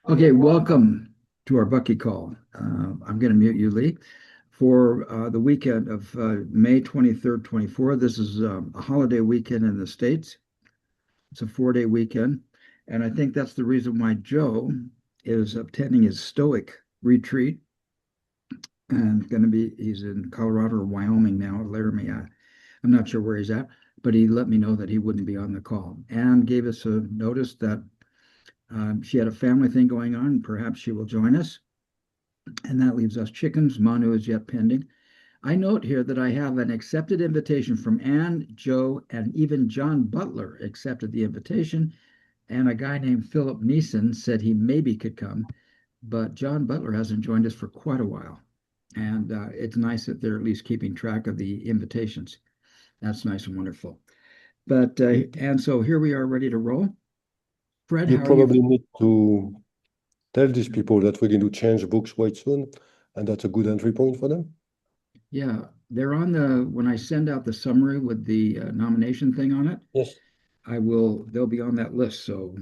Okay, welcome to our Bucky call. I'm going to mute you, Lee, for the weekend of May 23rd, 24th. This is a holiday weekend in the States. It's a 4-day weekend. And I think that's the reason why Joe is attending his Stoic retreat and he's in Colorado or Wyoming now, Laramie. I'm not sure where he's at, but he let me know that he wouldn't be on the call and gave us a notice that she had a family thing going on. Perhaps she will join us. And that leaves us chickens. Manu is yet pending. I note here that I have an accepted invitation from Ann, Joe, and even John Butler accepted the invitation. And a guy named Philip Neeson said he maybe could come, but John Butler hasn't joined us for quite a while. And it's nice that they're at least keeping track of the invitations. That's nice and wonderful. But and so here we are ready to roll. Fred, You how are you? probably need to tell these people that we're going to change books quite soon, and that's a good entry point for them. Yeah, they're on when I send out the summary with the nomination thing on it, Yes. they'll be on that list. So,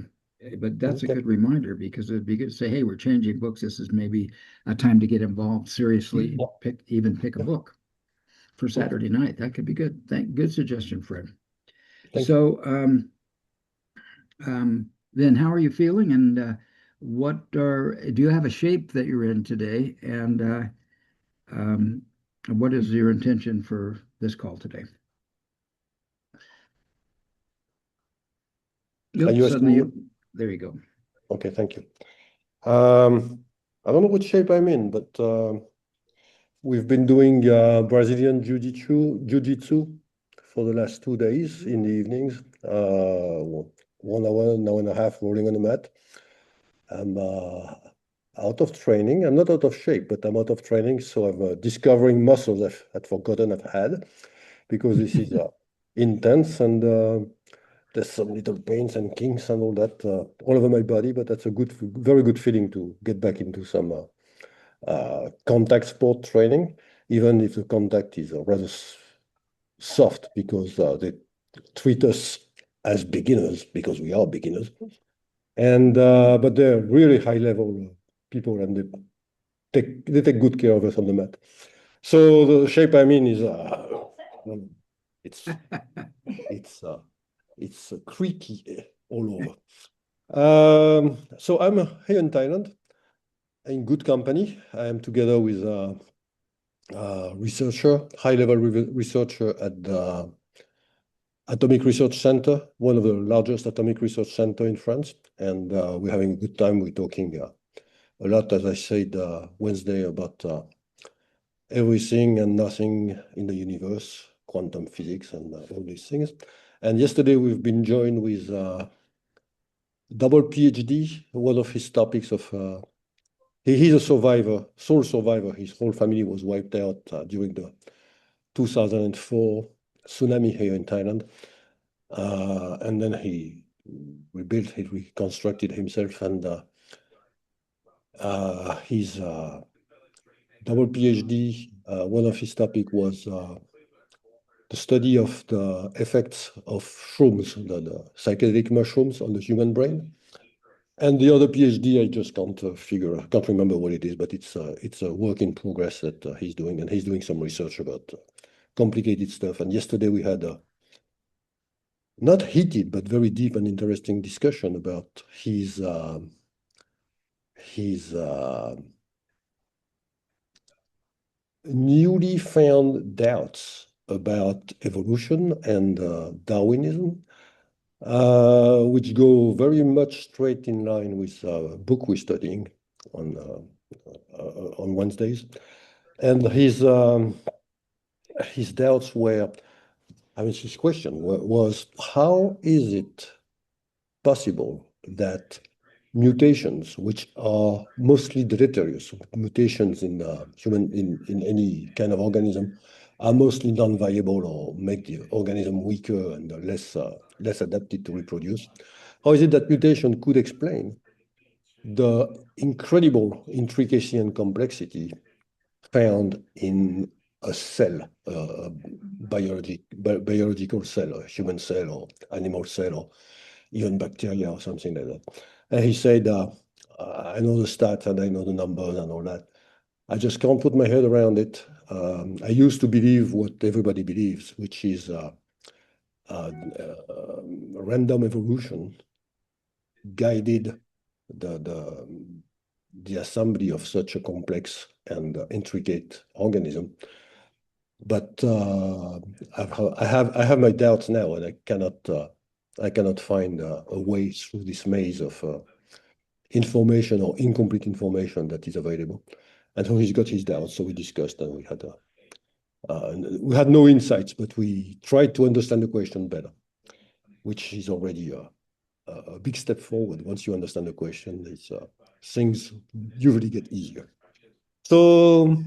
but that's a Okay. good reminder because it'd be good to say, hey, we're changing books. This is maybe a time to get involved seriously, Yeah. pick a book for Saturday night. That could be good. Good suggestion, Fred. Thank you. So, then how are you feeling? And do you have a shape that you're in today? And um, what is your intention for this call today? Are Oops, you suddenly asking? there you go. Okay, thank you. I don't know what shape I'm in, but we've been doing Brazilian jiu-jitsu for the last 2 days in the evenings. 1 hour, an hour and a half rolling on the mat. I'm out of training. I'm not out of shape, but I'm out of training. So I'm discovering muscles I'd forgotten I've had because this is intense and there's some little pains and kinks and all that all over my body. But that's a very good feeling to get back into some contact sport training, even if the contact is rather soft because they treat us as beginners because we are beginners. And but they're really high level people and they take good care of us on the mat. So the shape I'm in is it's it's creaky all over. So I'm here in Thailand in good company. I am together with a researcher, high-level researcher at the Atomic Research Center, one of the largest atomic research center in France. And we're having a good time. We're talking a lot, as I said, Wednesday, about everything and nothing in the universe, quantum physics and all these things. And yesterday we've been joined with double PhD. One of his topics of he's a survivor, sole survivor. His whole family was wiped out during the 2004 tsunami here in Thailand. And then he reconstructed himself, and his double PhD, one of his topic was the study of the effects of shrooms, the psychedelic mushrooms on the human brain. And the other PhD, I just can't remember what it is, but it's a work in progress that he's doing, and he's doing some research about complicated stuff. And yesterday we had a not heated, but very deep and interesting discussion about his newly found doubts about evolution and Darwinism, which go very much straight in line with a book we're studying on Wednesdays. And his doubts were, his question was, how is it possible that mutations, which are mostly deleterious, mutations in in any kind of organism, are mostly non-viable or make the organism weaker and less adapted to reproduce? How is it that mutation could explain the incredible intricacy and complexity found in a cell, a biological cell, a human cell or animal cell or even bacteria or something like that? And he said, I know the stats and I know the numbers and all that. I just can't put my head around it. I used to believe what everybody believes, which is random evolution guided the the assembly of such a complex and intricate organism. But I have my doubts now, and I cannot find a way through this maze of information or incomplete information that is available. And so he's got his doubts. So we discussed, and we had no insights, but we tried to understand the question better, which is already a big step forward. Once you understand the question, things usually get easier. So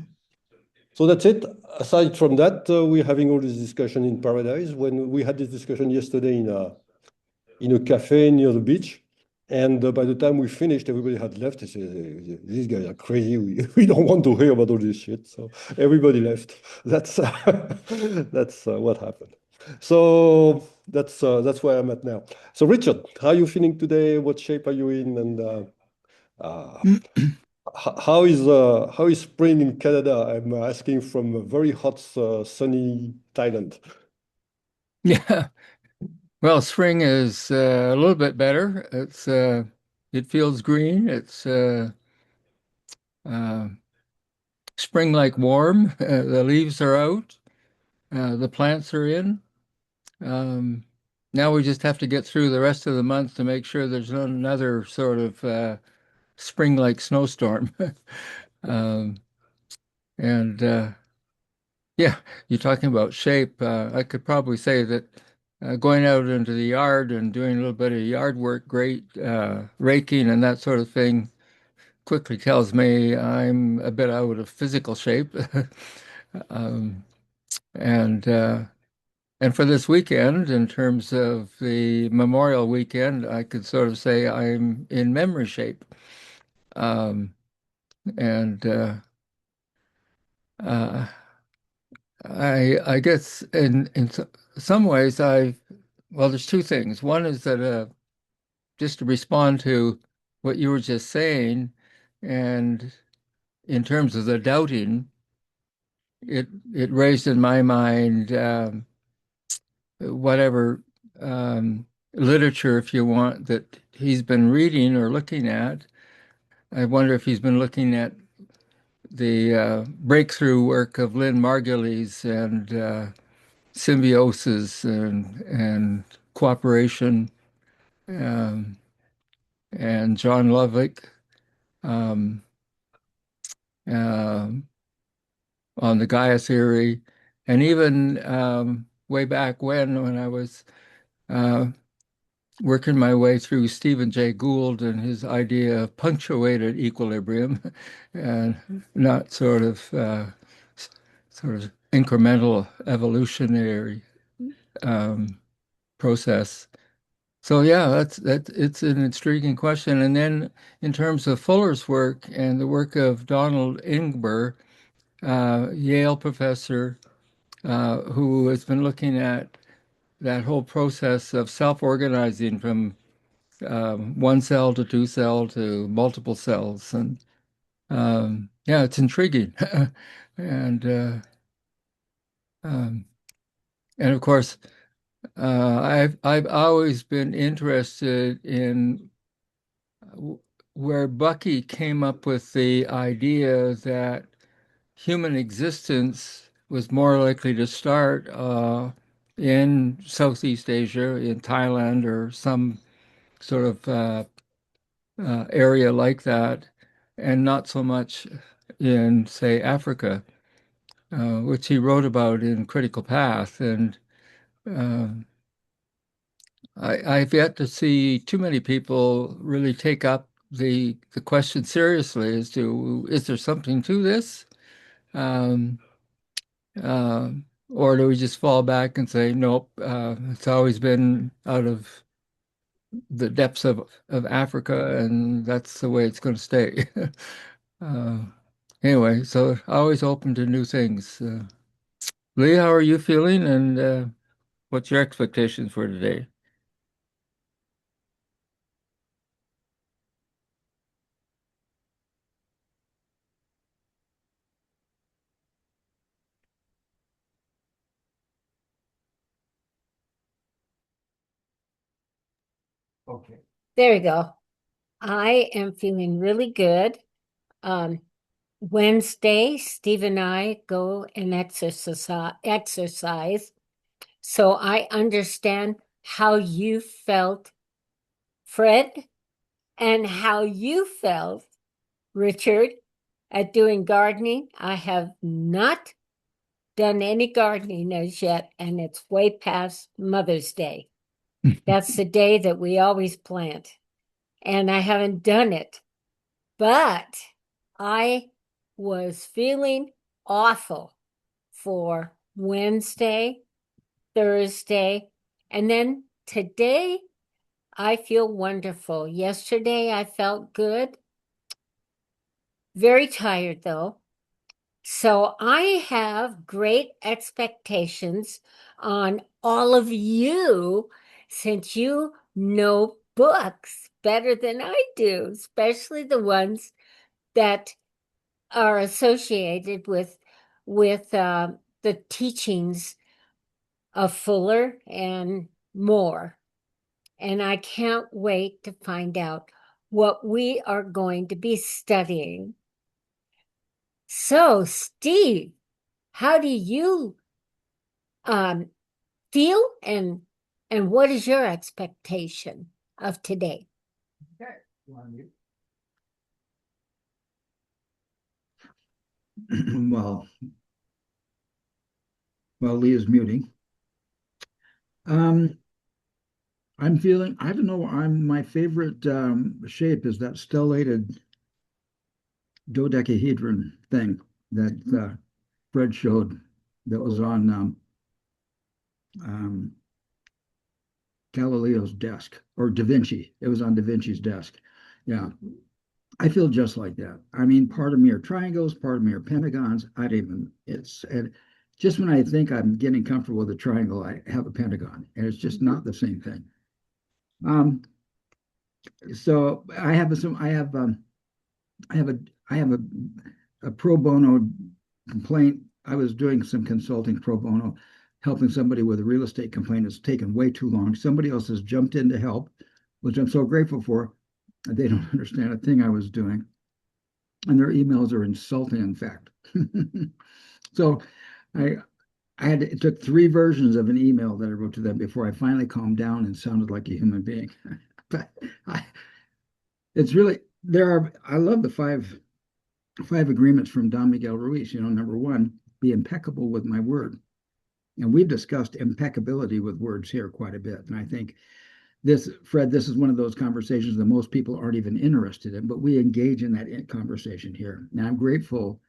that's it. Aside from that, we're having all this discussion in Paradise. When we had this discussion yesterday in a cafe near the beach, and by the time we finished, everybody had left. They said, "These guys are crazy. We don't want to hear about all this shit." So everybody left. That's that's what happened. So that's where I'm at now. So Richard, how are you feeling today? What shape are you in? And uh, how is spring in Canada? I'm asking from a very hot, sunny Thailand. Yeah. Well, spring is a little bit better. It feels green. It's uh, spring-like warm. The leaves are out. The plants are in. Um, Now we just have to get through the rest of the month to make sure there's not another sort of spring-like snowstorm. Um, and Yeah, you're talking about shape. I could probably say that going out into the yard and doing a little bit of yard work, great raking and that sort of thing, quickly tells me I'm a bit out of physical shape. Um, and and for this weekend, in terms of the Memorial Weekend, I could sort of say I'm in memory shape. Um, and uh, I guess in some ways well, there's two things. One is that just to respond to what you were just saying, and in terms of the doubting, it raised in my mind whatever literature, if you want, that he's been reading or looking at. I wonder if he's been looking at the breakthrough work of Lynn Margulies and symbiosis and cooperation, um, and John Lovick um, uh, on the Gaia theory, and even way back when I was uh, working my way through Stephen Jay Gould and his idea of punctuated equilibrium, and not sort of incremental evolutionary um, process. So yeah, that it's an intriguing question. And then in terms of Fuller's work and the work of Donald Ingber, Yale professor, who has been looking at that whole process of self-organizing from one cell to two cell to multiple cells, and yeah, it's intriguing. and um, and of course, I've always been interested in where Bucky came up with the idea that human existence was more likely to start in Southeast Asia, in Thailand, or some sort of area like that, and not so much in, say, Africa, which he wrote about in Critical Path. And uh, I've yet to see too many people really take up the question seriously as to, is there something to this? Um, or do we just fall back and say, nope, it's always been out of the depths of Africa, and that's the way it's going to stay. uh, Anyway, so always open to new things. Lee, how are you feeling, and what's your expectations for today? Okay. There you go. I am feeling really good. Wednesday, Steve and I go and exercise. So I understand how you felt, Fred, and how you felt, Richard, at doing gardening. I have not done any gardening as yet, and it's way past Mother's Day. That's the day that we always plant. And I haven't done it. But I was feeling awful for Wednesday, Thursday, and then today I feel wonderful. Yesterday I felt good. Very tired though. So I have great expectations on all of you since you know books better than I do, especially the ones that are associated with the teachings of Fuller and more. And I can't wait to find out what we are going to be studying. So, Steve, how do you feel and what is your expectation of today? Okay. Well, while Lee is muting, I'm feeling, I don't know, my favorite shape is that stellated dodecahedron thing that Fred showed that was on um, Galileo's desk, or Da Vinci. It was on Da Vinci's desk. Yeah, I feel just like that. I mean, part of me are triangles, part of me are pentagons. I don't even, and just when I think I'm getting comfortable with a triangle, I have a pentagon, and it's just not the same thing. So I have a I have a pro bono complaint. I was doing some consulting pro bono, helping somebody with a real estate complaint. It's taken way too long. Somebody else has jumped in to help, which I'm so grateful for. They don't understand a thing I was doing, and their emails are insulting, in fact. So I it took 3 versions of an email that I wrote to them before I finally calmed down and sounded like a human being. But it's really I love the five agreements from Don Miguel Ruiz. Number one, be impeccable with my word. And we've discussed impeccability with words here quite a bit. And I think Fred, this is one of those conversations that most people aren't even interested in, but we engage in that conversation here. And I'm grateful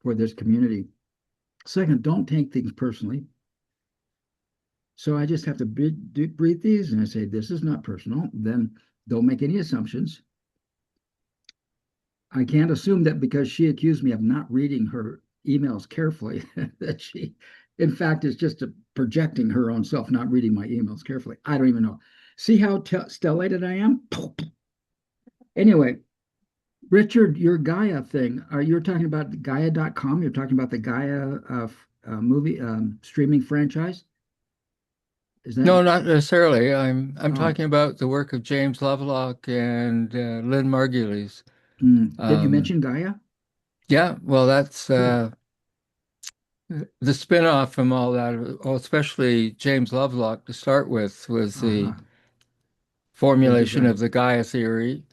for this community. Second, don't take things personally. So I just have to breathe these and I say, this is not personal. Then don't make any assumptions. I can't assume that because she accused me of not reading her emails carefully, that she, in fact, is just projecting her own self, not reading my emails carefully. I don't even know. See how stellated I am? Anyway, Richard, your Gaia thing, you're talking about Gaia.com? You're talking about the Gaia movie streaming franchise? Is that No, not necessarily. I'm Oh. talking about the work of James Lovelock and Lynn Margulies. Did you mention Gaia? Yeah, well, that's Cool. the spin-off from all that, especially James Lovelock to start with, was the formulation of the Gaia theory.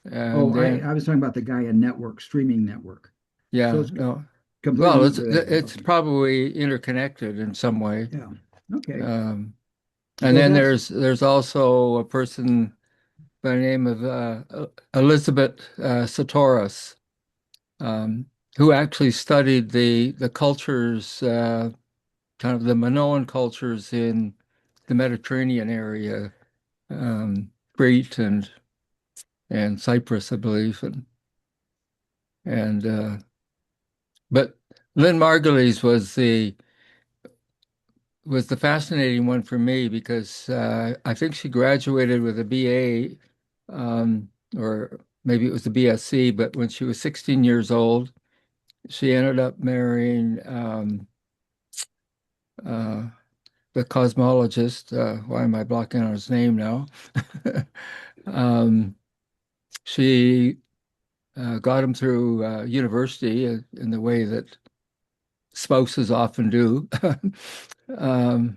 And then, I was talking about the Gaia network, streaming network. yeah, So it's no. completely Well, unrelated. it's probably interconnected in some way. Yeah. Okay. And So then that's there's also a person by the name of Elizabeth Satoris, who actually studied the cultures, kind of the Minoan cultures in the Mediterranean area, Crete and Cyprus, I believe, and but Lynn Margulies was the fascinating one for me because I think she graduated with a BA, or maybe it was a BSc, but when she was 16 years old, she ended up marrying uh, the cosmologist. Why am I blocking on his name now? She got him through university in the way that spouses often do. And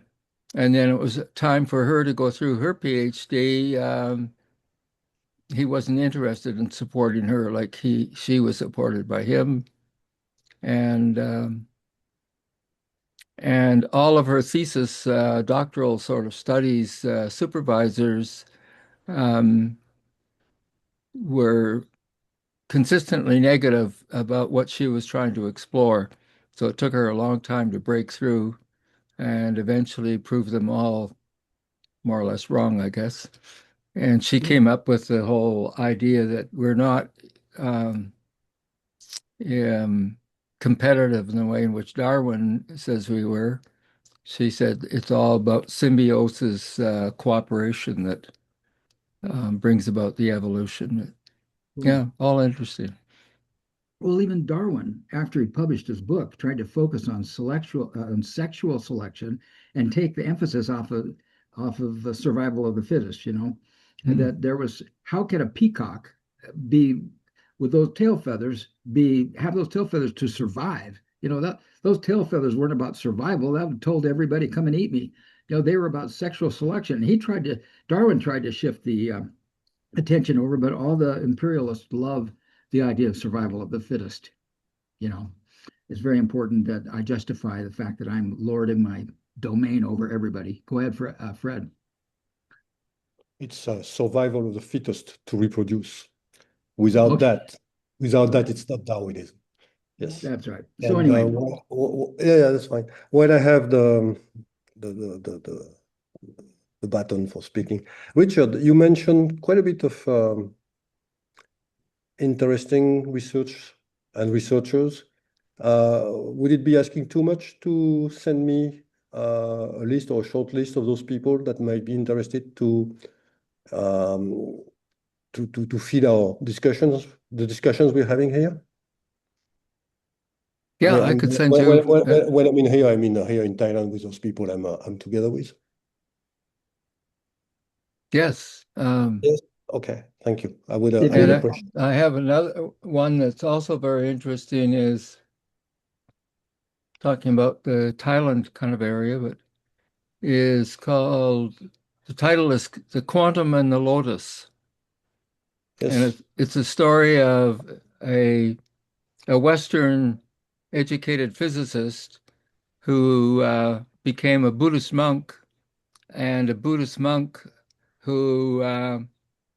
then it was time for her to go through her PhD. He wasn't interested in supporting her like she was supported by him. And all of her thesis, doctoral sort of studies, supervisors um, were consistently negative about what she was trying to explore. So it took her a long time to break through and eventually prove them all more or less wrong, I guess. And she came up with the whole idea that we're not um, competitive in the way in which Darwin says we were. She said it's all about symbiosis, cooperation that brings about the evolution. Yeah, all interesting. Well, even Darwin, after he published his book, tried to focus on sexual selection and take the emphasis off of the survival of the fittest. And that there was, how can a peacock be with those tail feathers have those tail feathers to survive? That those tail feathers weren't about survival. That would told everybody, come and eat me. They were about sexual selection. Darwin tried to shift the attention over, but all the imperialists love the idea of survival of the fittest. It's very important that I justify the fact that I'm lording my domain over everybody. Go ahead, Fred. It's survival of the fittest to reproduce. Without that, it's not Darwinism. Yes, that's right. So anyway, yeah, that's fine. When I have the button for speaking, Richard, you mentioned quite a bit of interesting research and researchers. Would it be asking too much to send me a list or a short list of those people that might be interested to feed our discussions, the discussions we're having here? Yeah, I could send you. When I mean here, I mean here in Thailand with those people I'm together with. Yes. Yes. Okay. Thank you. I would appreciate. I have another one that's also very interesting, is talking about the Thailand kind of area, but is called, the title is The Quantum and the Lotus. Yes. And it's a story of a Western educated physicist who became a Buddhist monk, and a Buddhist monk who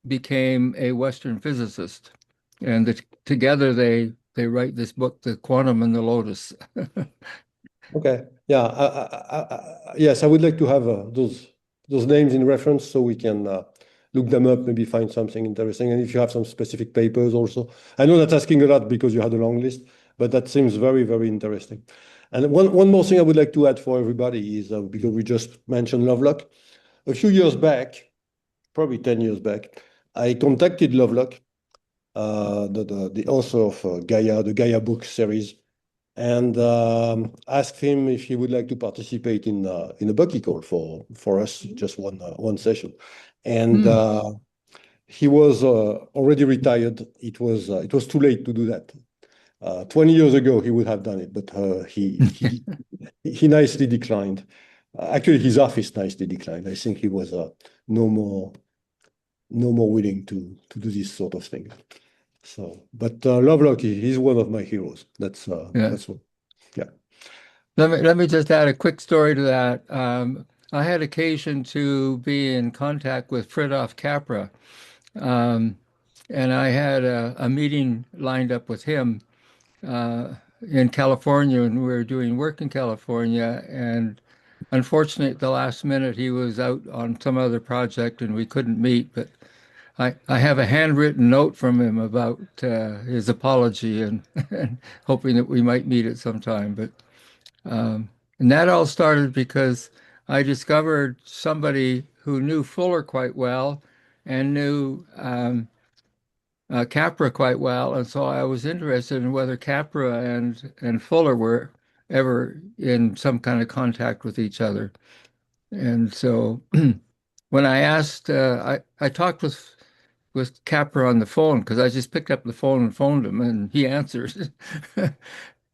became a Western physicist. And together they write this book, The Quantum and the Lotus. Okay. Yeah. Yes, I would like to have those names in reference so we can look them up, maybe find something interesting. And if you have some specific papers also. I know that's asking a lot because you had a long list, but that seems very, very interesting. And one more thing I would like to add for everybody is because we just mentioned Lovelock. A few years back, probably 10 years back, I contacted Lovelock, the author of Gaia, the Gaia book series, and asked him if he would like to participate in a Bucky call for us, just one session. And he was already retired. It was too late to do that. 20 years ago, he would have done it, but he nicely declined. Actually, his office nicely declined. I think he was no more willing to do this sort of thing. So, but Lovelock, he's one of my heroes. That's what. Yeah. Let me just add a quick story to that. I had occasion to be in contact with Fridtjof Capra, and I had a meeting lined up with him in California, and we were doing work in California. And unfortunately, at the last minute, he was out on some other project, and we couldn't meet. But I have a handwritten note from him about his apology and hoping that we might meet at some time. But and that all started because I discovered somebody who knew Fuller quite well and knew Capra quite well, and so I was interested in whether Capra and Fuller were ever in some kind of contact with each other. And so when I asked, I talked with Capra on the phone because I just picked up the phone and phoned him, and he answered.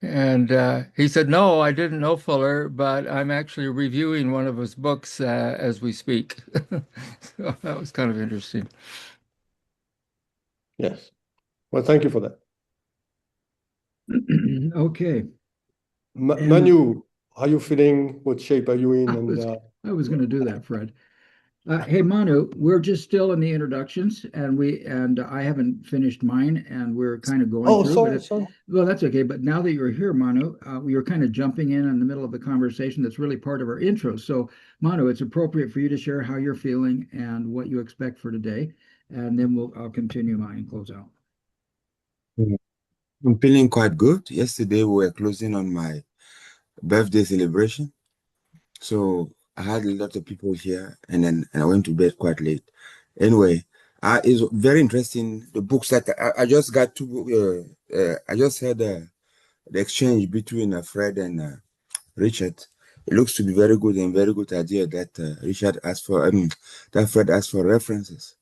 And he said, "No, I didn't know Fuller, but I'm actually reviewing one of his books as we speak." So that was kind of interesting. Yes. Well, thank you for that. Okay. And- Manu, how are you feeling? What shape are you in? I was going to do that, Fred. Hey, Manu, we're just still in the introductions, and I haven't finished mine, and we're kind of going through. Sorry. Well, that's okay. But now that you're here, Manu, you're kind of jumping in the middle of the conversation. That's really part of our intro. So, Manu, it's appropriate for you to share how you're feeling and what you expect for today, and then I'll continue mine and close out. I'm feeling quite good. Yesterday we were closing on my birthday celebration. So I had a lot of people here and I went to bed quite late. Anyway, it's very interesting. The books that I just got to, I just had the exchange between Fred and Richard. It looks to be very good and very good idea that Richard asked for, that Fred asked for references.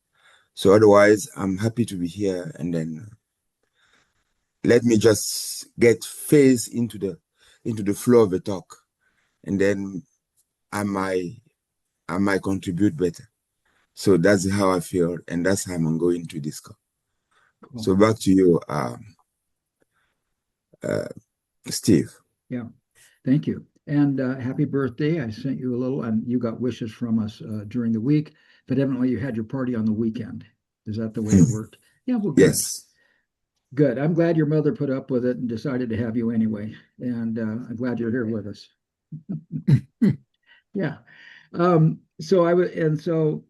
So otherwise, I'm happy to be here, and then let me just get phase into the flow of the talk, and then I might contribute better. So that's how I feel, and that's how I'm going to discuss. Cool. So back to you, Steve. Yeah, thank you. And happy birthday. I sent you a little, and you got wishes from us during the week, but evidently you had your party on the weekend. Is that the way it worked? Yeah, well, good. Yes. Good. I'm glad your mother put up with it and decided to have you anyway. And I'm glad you're here with us. Yeah. So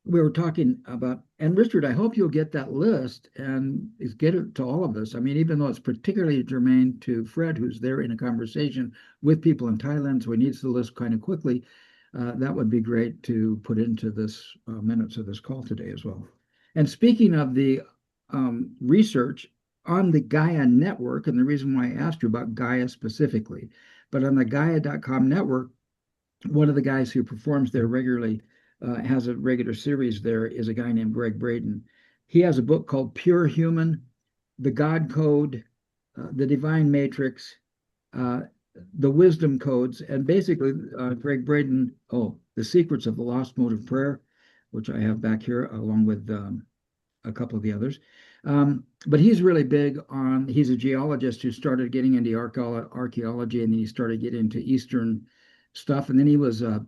we were talking about, and Richard, I hope you'll get that list and get it to all of us. I mean, even though it's particularly germane to Fred, who's there in a conversation with people in Thailand, so he needs the list kind of quickly. That would be great to put into this minutes of this call today as well. And speaking of the research on the Gaia network, and the reason why I asked you about Gaia specifically, but on the Gaia.com network, one of the guys who performs there regularly, has a regular series there, is a guy named Greg Braden. He has a book called Pure Human, The God Code, The Divine Matrix, The Wisdom Codes, and basically Greg Braden, The Secrets of the Lost Mode of Prayer, which I have back here along with a couple of the others. But he's really big on, he's a geologist who started getting into archaeology, and then he started getting into Eastern stuff. And then he was, I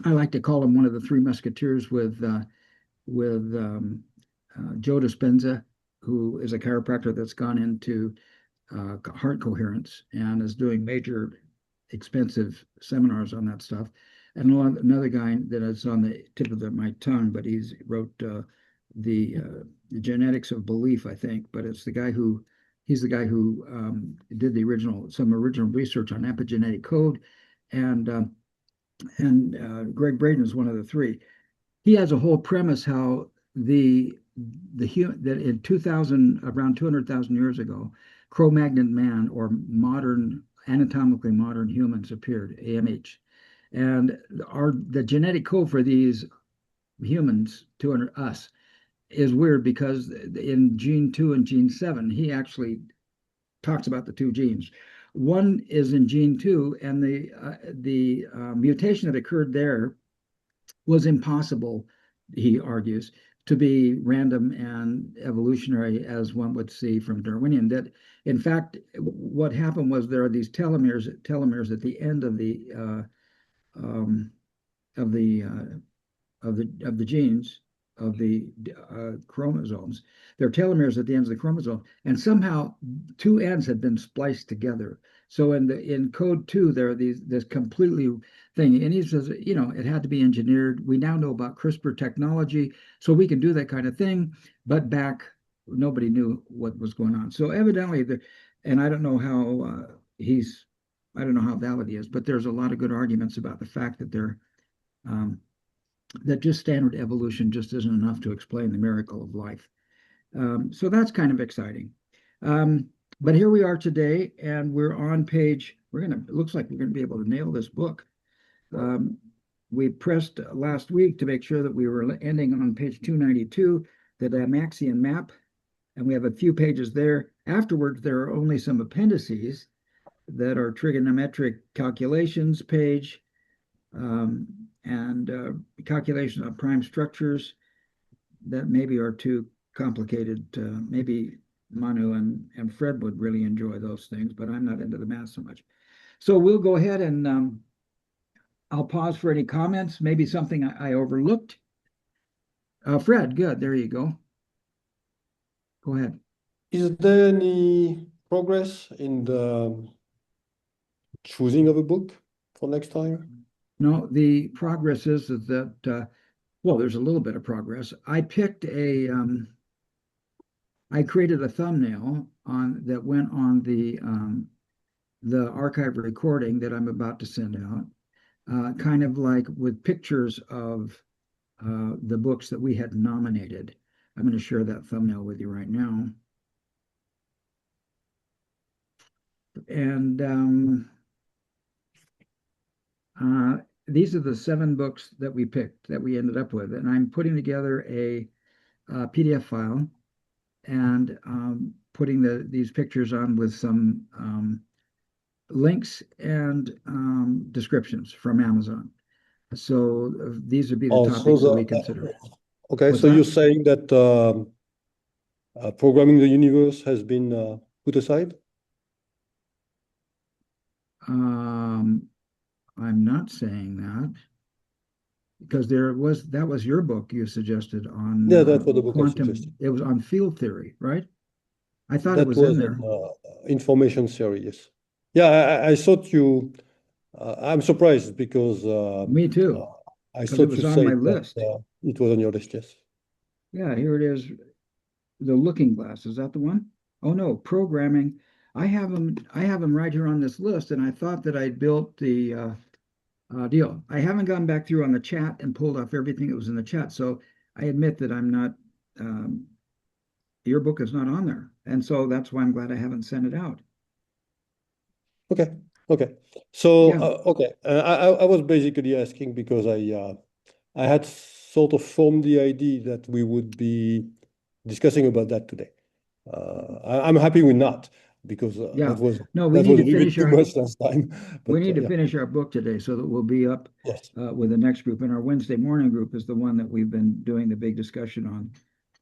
like to call him one of the three musketeers with Joe Dispenza, who is a chiropractor that's gone into heart coherence and is doing major expensive seminars on that stuff. And another guy that is on the tip of my tongue, but he's wrote the genetics of belief, I think. But it's he's the guy who did some original research on epigenetic code, and Greg Braden is one of the three. He has a whole premise how that in 2000, around 200,000 years ago, Cro-Magnon man, or anatomically modern humans, appeared, AMH. And the genetic code for these humans, 200 us, is weird because in gene 2 and gene 7, he actually talks about the two genes. One is in gene 2, and the mutation that occurred there was impossible, he argues, to be random and evolutionary as one would see from Darwinian. That, in fact, what happened was there are these telomeres at the end of the genes, of the chromosomes. There are telomeres at the ends of the chromosome, and somehow two ends had been spliced together. So in code 2, there are this completely thing, and he says, it had to be engineered. We now know about CRISPR technology, so we can do that kind of thing. But back, nobody knew what was going on. So evidently, and I don't know how valid he is, but there's a lot of good arguments about the fact that that just standard evolution just isn't enough to explain the miracle of life. So that's kind of exciting. But here we are today, and we're on page, it looks like we're going to be able to nail this book. we pressed last week to make sure that we were ending on page 292, the Dymaxion Map, and we have a few pages there. Afterwards, there are only some appendices that are trigonometric calculations page, and calculations of prime structures that maybe are too complicated. Maybe Manu and Fred would really enjoy those things, but I'm not into the math so much. So we'll go ahead and I'll pause for any comments, maybe something I overlooked. Fred, good, there you go. Go ahead. Is there any progress in the choosing of a book for next time? No, the progress is that, well, there's a little bit of progress. I picked I created a thumbnail that went on the archive recording that I'm about to send out, kind of like with pictures of the books that we had nominated. I'm going to share that thumbnail with you right now. And these are the 7 books that we picked, that we ended up with. And I'm putting together a PDF file and putting these pictures on with some links and descriptions from Amazon. So these would be the topics that we consider. Okay, What's so that? you're saying that programming the universe has been put aside? I'm not saying that, because that was your book you suggested on Yeah, that was the book I quantum. suggested. It was on field theory, right? I thought That it was in there. Information theory, yes. Yeah, I thought you. I'm surprised because Me too. I 'Cause thought it was you on said my that list. it was on your list, yes. Yeah, here it is. The Looking Glass, is that the one? Oh no, programming. I have them right here on this list, and I thought that I'd built the deal. I haven't gone back through on the chat and pulled off everything that was in the chat, so I admit that I'm not. Your book is not on there, and so that's why I'm glad I haven't sent it out. Okay, okay. So Yeah. okay, I was basically asking because I had sort of formed the idea that we would be discussing about that today. I'm happy we're not, because Yeah. that was No, we that need was to a little bit finish too our much last time. we But need to yeah. finish our book today so that we'll be up Yes. with the next group. And our Wednesday morning group is the one that we've been doing the big discussion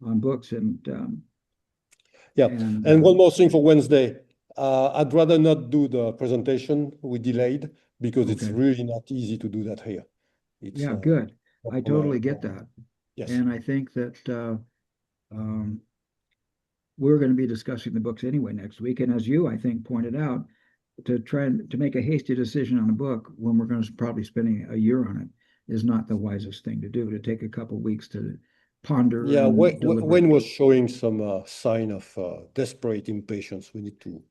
on books. And Yeah. And one more thing for Wednesday. I'd rather not do the presentation. We delayed because it's okay. really not easy to do that here. It's Yeah, good. I totally no, get that. yes. And I think that we're going to be discussing the books anyway next week. And as you, I think, pointed out, to try to make a hasty decision on a book when we're going to probably spending a year on it is not the wisest thing to do. To take a couple of weeks to ponder. Yeah, and Wayne was showing some sign of desperate impatience. We need to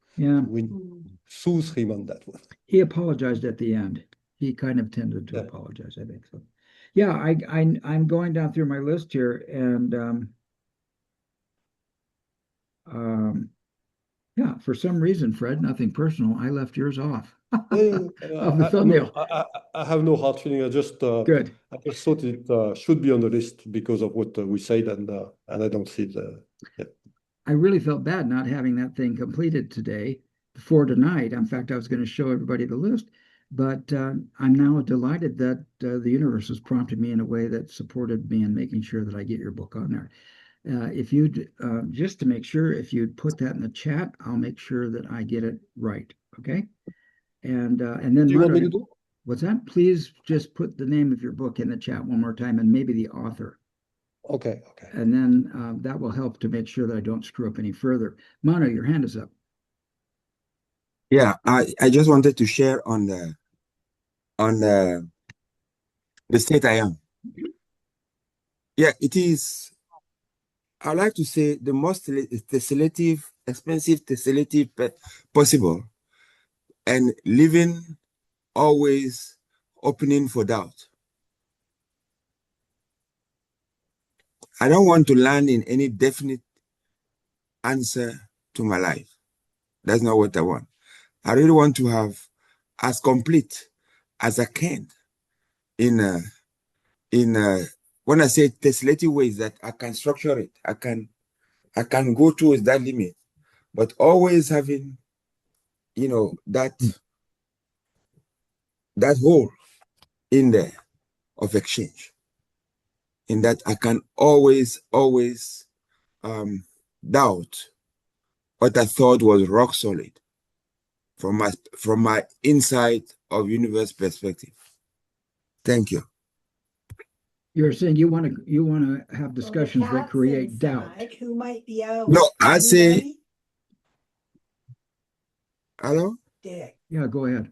soothe him on that one. He apologized at the end. He kind of tended to apologize, I think so. Yeah, I'm going down through my list here, and yeah, for some reason, Fred, nothing personal, I left yours off of the thumbnail. I have no hard feeling. I just Good. I just thought it should be on the list because of what we said, and I don't see the. Yeah. I really felt bad not having that thing completed today for tonight. In fact, I was going to show everybody the list, but I'm now delighted that the universe has prompted me in a way that supported me in making sure that I get your book on there. If you'd just to make sure, if you'd put that in the chat, I'll make sure that I get it right. Okay. And then Do you want me to do? What's that? Please just put the name of your book in the chat one more time, and maybe the author. Okay. Okay. And then that will help to make sure that I don't screw up any further. Manu, your hand is up. Yeah, I just wanted to share on the state I am. Yeah, it is. I like to say the most tessellative, expensive tessellative possible, and living always opening for doubt. I don't want to land in any definite answer to my life. That's not what I want. I really want to have as complete as I can in when I say tessellated ways that I can structure it, I can go towards that limit, but always having, that hole in there of exchange, in that I can always doubt what I thought was rock solid from my inside of universe perspective. Thank you. You're saying you want to have discussions that create doubt. Who might be out? No, I say, hello? Dick. Yeah, go ahead.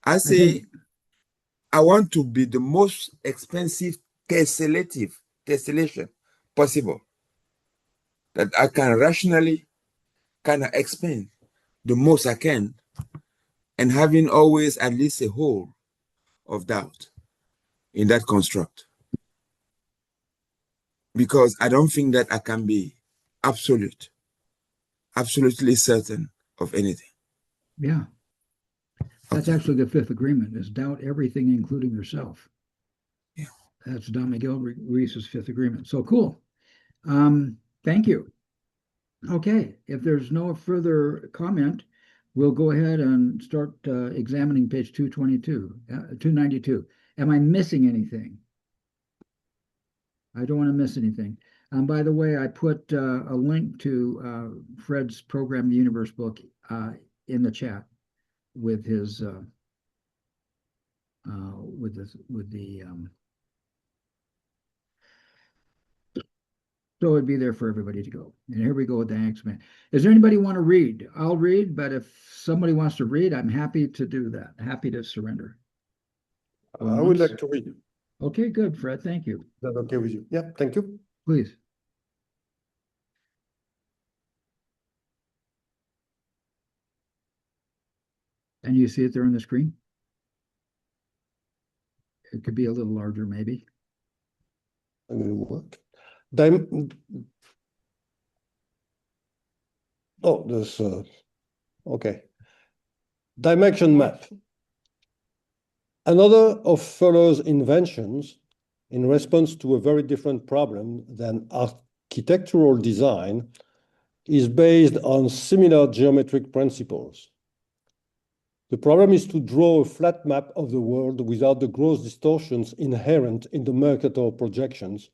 I say I want to be the most expensive tessellation possible, that I can rationally kind of explain the most I can, and having always at least a hole of doubt in that construct. Because I don't think that I can be absolutely certain of anything. Yeah. That's actually the fifth agreement, is doubt everything, including yourself. Yeah. That's Don Miguel Ruiz's fifth agreement. So cool. Thank you. Okay, if there's no further comment, we'll go ahead and start examining page 292. Am I missing anything? I don't want to miss anything. By the way, I put a link to Fred's Program the Universe book in the chat with his so it'd be there for everybody to go. And here we go with the X-Men. Is there anybody want to read? I'll read, but if somebody wants to read, I'm happy to do that. Happy to surrender. I would like to read. Okay, good, Fred. Thank you. Is that okay with you? Yeah, thank you. Please. And you see it there on the screen? It could be a little larger, maybe. I'm going to work. Oh, there's okay. Dimension map. Another of Fuller's inventions in response to a very different problem than architectural design is based on similar geometric principles. The problem is to draw a flat map of the world without the gross distortions inherent in the Mercator projections.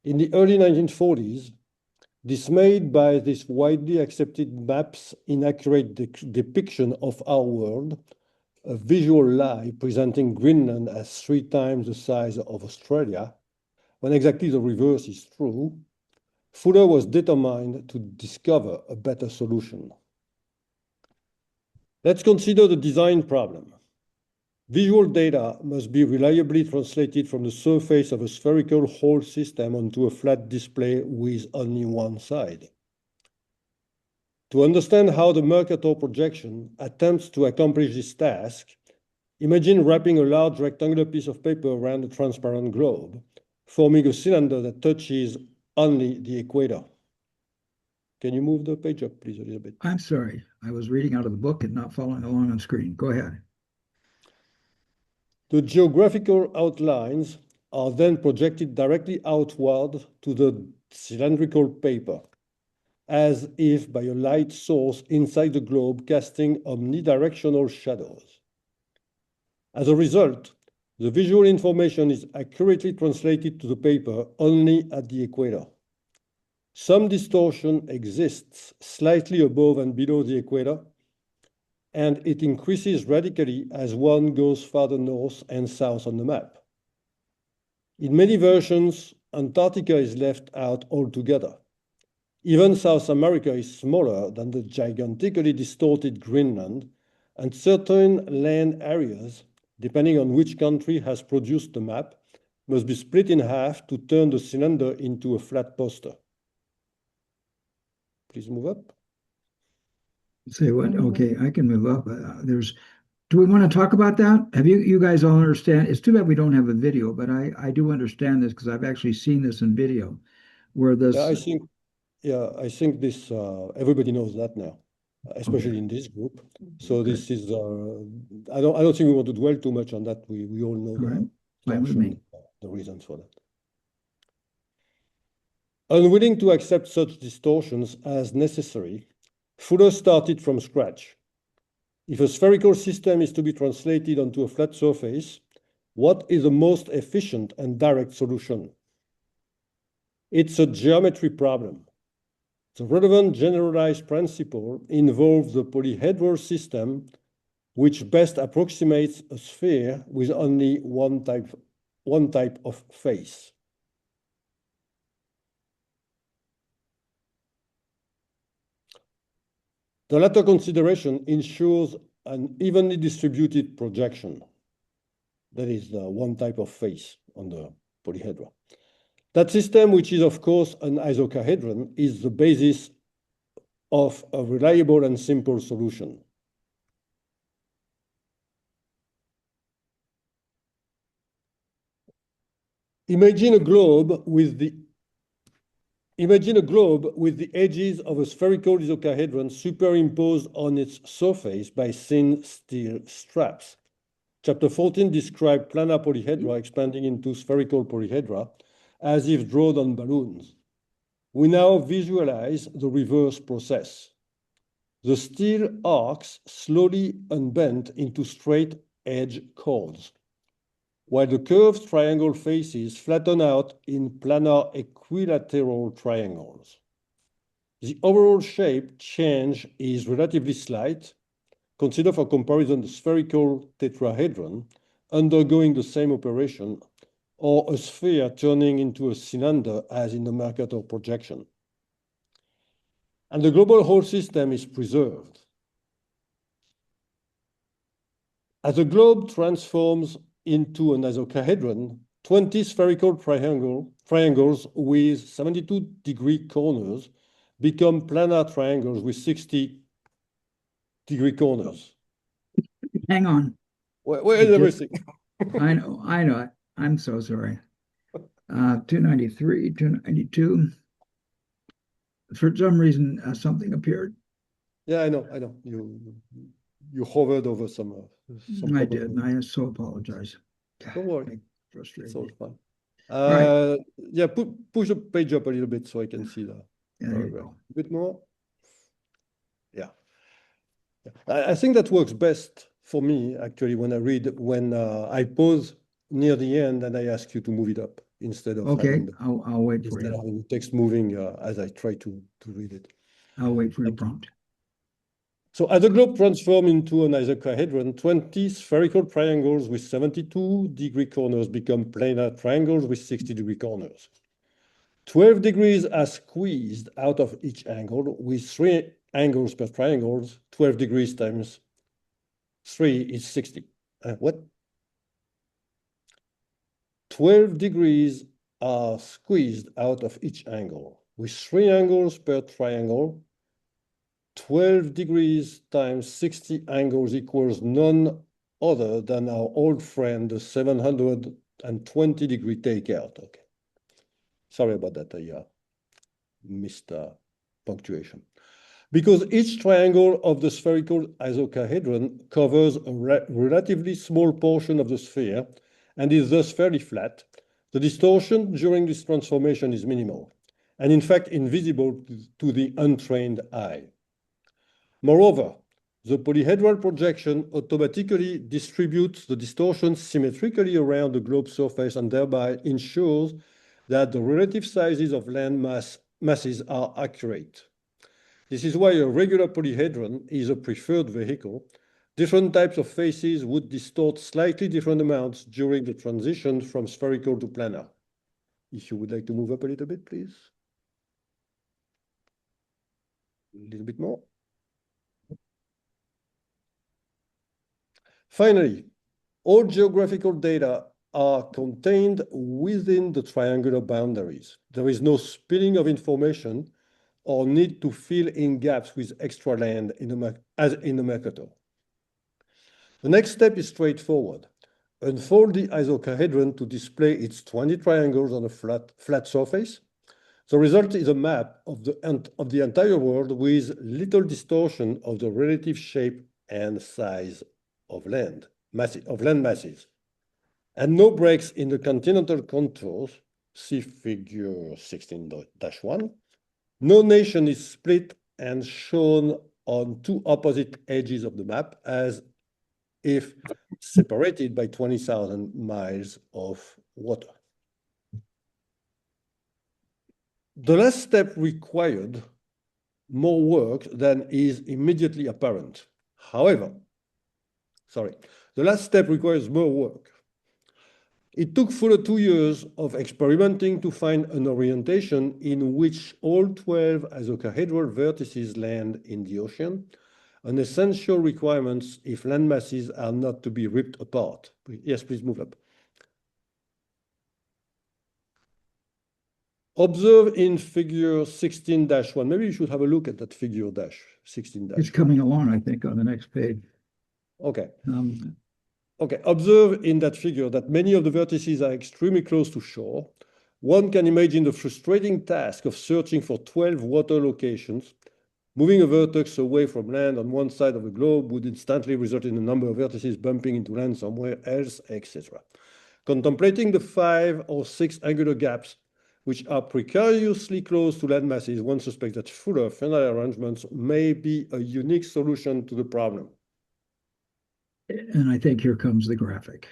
In the early 1940s, dismayed by this widely accepted map's inaccurate depiction of our world, a visual lie presenting Greenland as 3 times the size of Australia, when exactly the reverse is true, Fuller was determined to discover a better solution. Let's consider the design problem. Visual data must be reliably translated from the surface of a spherical whole system onto a flat display with only one side. To understand how the Mercator projection attempts to accomplish this task, imagine wrapping a large rectangular piece of paper around a transparent globe, forming a cylinder that touches only the equator. Can you move the page up, please, a little bit? I'm sorry. I was reading out of the book and not following along on screen. Go ahead. The geographical outlines are then projected directly outward to the cylindrical paper, as if by a light source inside the globe casting omnidirectional shadows. As a result, the visual information is accurately translated to the paper only at the equator. Some distortion exists slightly above and below the equator, and it increases radically as one goes farther north and south on the map. In many versions, Antarctica is left out altogether. Even South America is smaller than the gigantically distorted Greenland, and certain land areas, depending on which country has produced the map, must be split in half to turn the cylinder into a flat poster. Please move up. Say what? Okay, I can move up. Do we want to talk about that? Have you guys all understand? It's too bad we don't have a video, but I do understand this because I've actually seen this in video where this. I think this, everybody knows that now. especially in this group. So this is, I don't think we want to dwell too much on that. We all know All right. Fine with me. the reasons for that. Unwilling to accept such distortions as necessary, Fuller started from scratch. If a spherical system is to be translated onto a flat surface, what is the most efficient and direct solution? It's a geometry problem. The relevant generalized principle involves the polyhedral system, which best approximates a sphere with only one type of face. The latter consideration ensures an evenly distributed projection. That is the one type of face on the polyhedra. That system, which is of course an isocahedron, is the basis of a reliable and simple solution. Imagine a globe with the edges of a spherical isocahedron superimposed on its surface by thin steel straps. Chapter 14 described planar polyhedra expanding into spherical polyhedra as if drawn on balloons. We now visualize the reverse process. The steel arcs slowly unbend into straight edge chords, while the curved triangle faces flatten out in planar equilateral triangles. The overall shape change is relatively slight. Consider for comparison the spherical tetrahedron undergoing the same operation, or a sphere turning into a cylinder as in the Mercator projection. And the global whole system is preserved. As the globe transforms into an isocahedron, 20 spherical triangles with 72-degree corners become planar triangles with 60-degree corners. Hang on. Where is everything? I know it. I'm so sorry. 293, 292. For some reason, something appeared. Yeah, I know. You hovered over some. I did, and I so apologize. Don't worry. Frustrating. It's all fine. Right. Yeah, push the page up a little bit so I can see that. Yeah, there you go. A bit more. Yeah. I think that works best for me, actually, when I read, when I pause near the end and I ask you to move it up instead of Okay, I'll wait for instead of you. having the text moving as I try to read it. I'll wait for your prompt. So as the globe transforms into an isocahedron, 20 spherical triangles with 72-degree corners become planar triangles with 60-degree corners. 12 degrees are squeezed out of each angle with 3 angles per triangle. 12 degrees times 3 is 60. What? 12 degrees are squeezed out of each angle with 3 angles per triangle. 12 degrees times 60 angles equals none other than our old friend, the 720-degree takeout. Okay. Sorry about that. I missed punctuation. Because each triangle of the spherical isocahedron covers a relatively small portion of the sphere and is thus fairly flat, the distortion during this transformation is minimal, and in fact invisible to the untrained eye. Moreover, the polyhedral projection automatically distributes the distortion symmetrically around the globe's surface and thereby ensures that the relative sizes of land masses are accurate. This is why a regular polyhedron is a preferred vehicle. Different types of faces would distort slightly different amounts during the transition from spherical to planar. If you would like to move up a little bit, please. A little bit more. Finally, all geographical data are contained within the triangular boundaries. There is no spilling of information or need to fill in gaps with extra land as in the Mercator. The next step is straightforward. Unfold the isocahedron to display its 20 triangles on a flat surface. The result is a map of the entire world with little distortion of the relative shape and size of land masses, and no breaks in the continental contours. See figure 16-1. No nation is split and shown on two opposite edges of the map as if separated by 20,000 miles of water. The last step required more work than is immediately apparent. However, the last step requires more work. It took full 2 years of experimenting to find an orientation in which all 12 isochahedral vertices land in the ocean, an essential requirement if land masses are not to be ripped apart. Yes, please move up. Observe in figure 16-1. Maybe you should have a look at that figure 16-. It's coming along, I think, on the next page. Okay. Okay, observe in that figure that many of the vertices are extremely close to shore. One can imagine the frustrating task of searching for 12 water locations. Moving a vertex away from land on one side of the globe would instantly result in a number of vertices bumping into land somewhere else, etc. Contemplating the 5 or 6 angular gaps which are precariously close to land masses, one suspects that fuller final arrangements may be a unique solution to the problem. And I think here comes the graphic.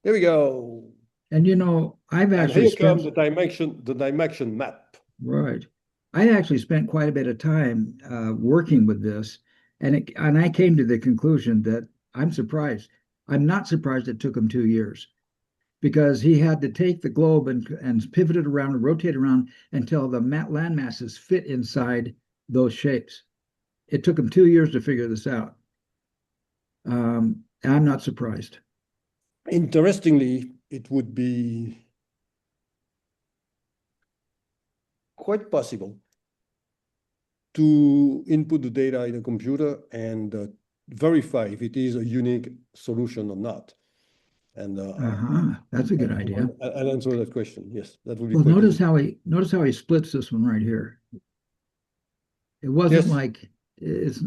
Here we go. And you know, I've And actually here comes the Dymaxion map. Right. I actually spent quite a bit of time working with this, and I came to the conclusion that I'm surprised. I'm not surprised it took him 2 years, because he had to take the globe and pivot it around and rotate around until the land masses fit inside those shapes. It took him 2 years to figure this out. I'm not surprised. Interestingly, it would be quite possible to input the data in a computer and verify if it is a unique solution or not. And that's a good idea. I'll answer that question. Yes, that would be. Well, notice how he splits this one right here. It wasn't like it's,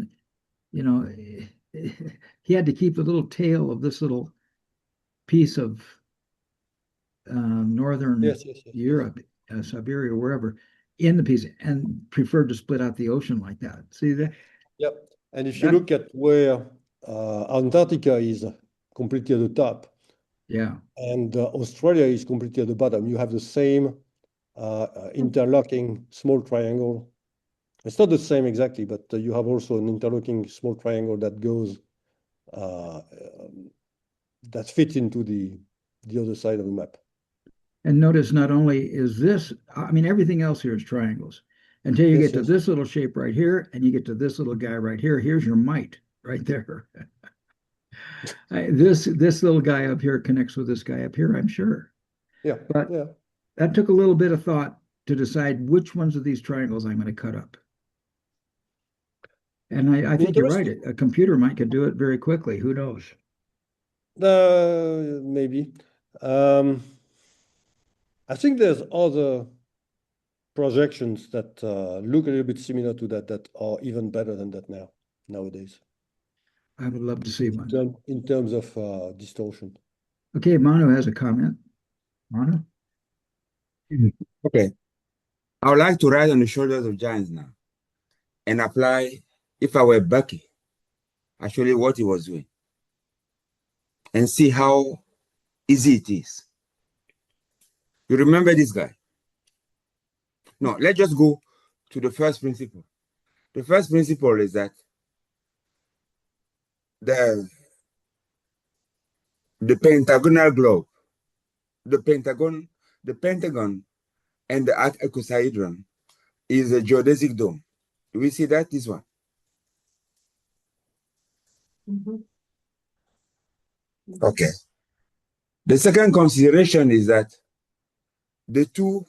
you know, he had to keep the little tail of this little piece of northern Europe, Siberia, or wherever, in the piece, and preferred to split out the ocean like that. See that? Yep. And if you look at where Antarctica is completely at the top, yeah, and Australia is completely at the bottom, you have the same interlocking small triangle. It's not the same exactly, but you have also an interlocking small triangle that goes, that fits into the other side of the map. And notice not only is this, I mean, everything else here is triangles until you get to this little shape right here, and you get to this little guy right here. Here's your mite right there. This little guy up here connects with this guy up here, I'm sure. Yeah. But that took a little bit of thought to decide which ones of these triangles I'm going to cut up. And I think you're right. A computer could do it very quickly. Who knows? Maybe. I think there's other projections that look a little bit similar to that are even better than that nowadays. I would love to see one. In terms of distortion. Okay, Manu has a comment. Manu? Okay. I would like to ride on the shoulders of giants now and apply, if I were Bucky, actually what he was doing, and see how easy it is. You remember this guy? No, let's just go to the first principle. The first principle is that the pentagonal globe, the Pentagon and the icosahedron is a geodesic dome. Do we see that? This one. Mm-hmm. Okay. The second consideration is that the two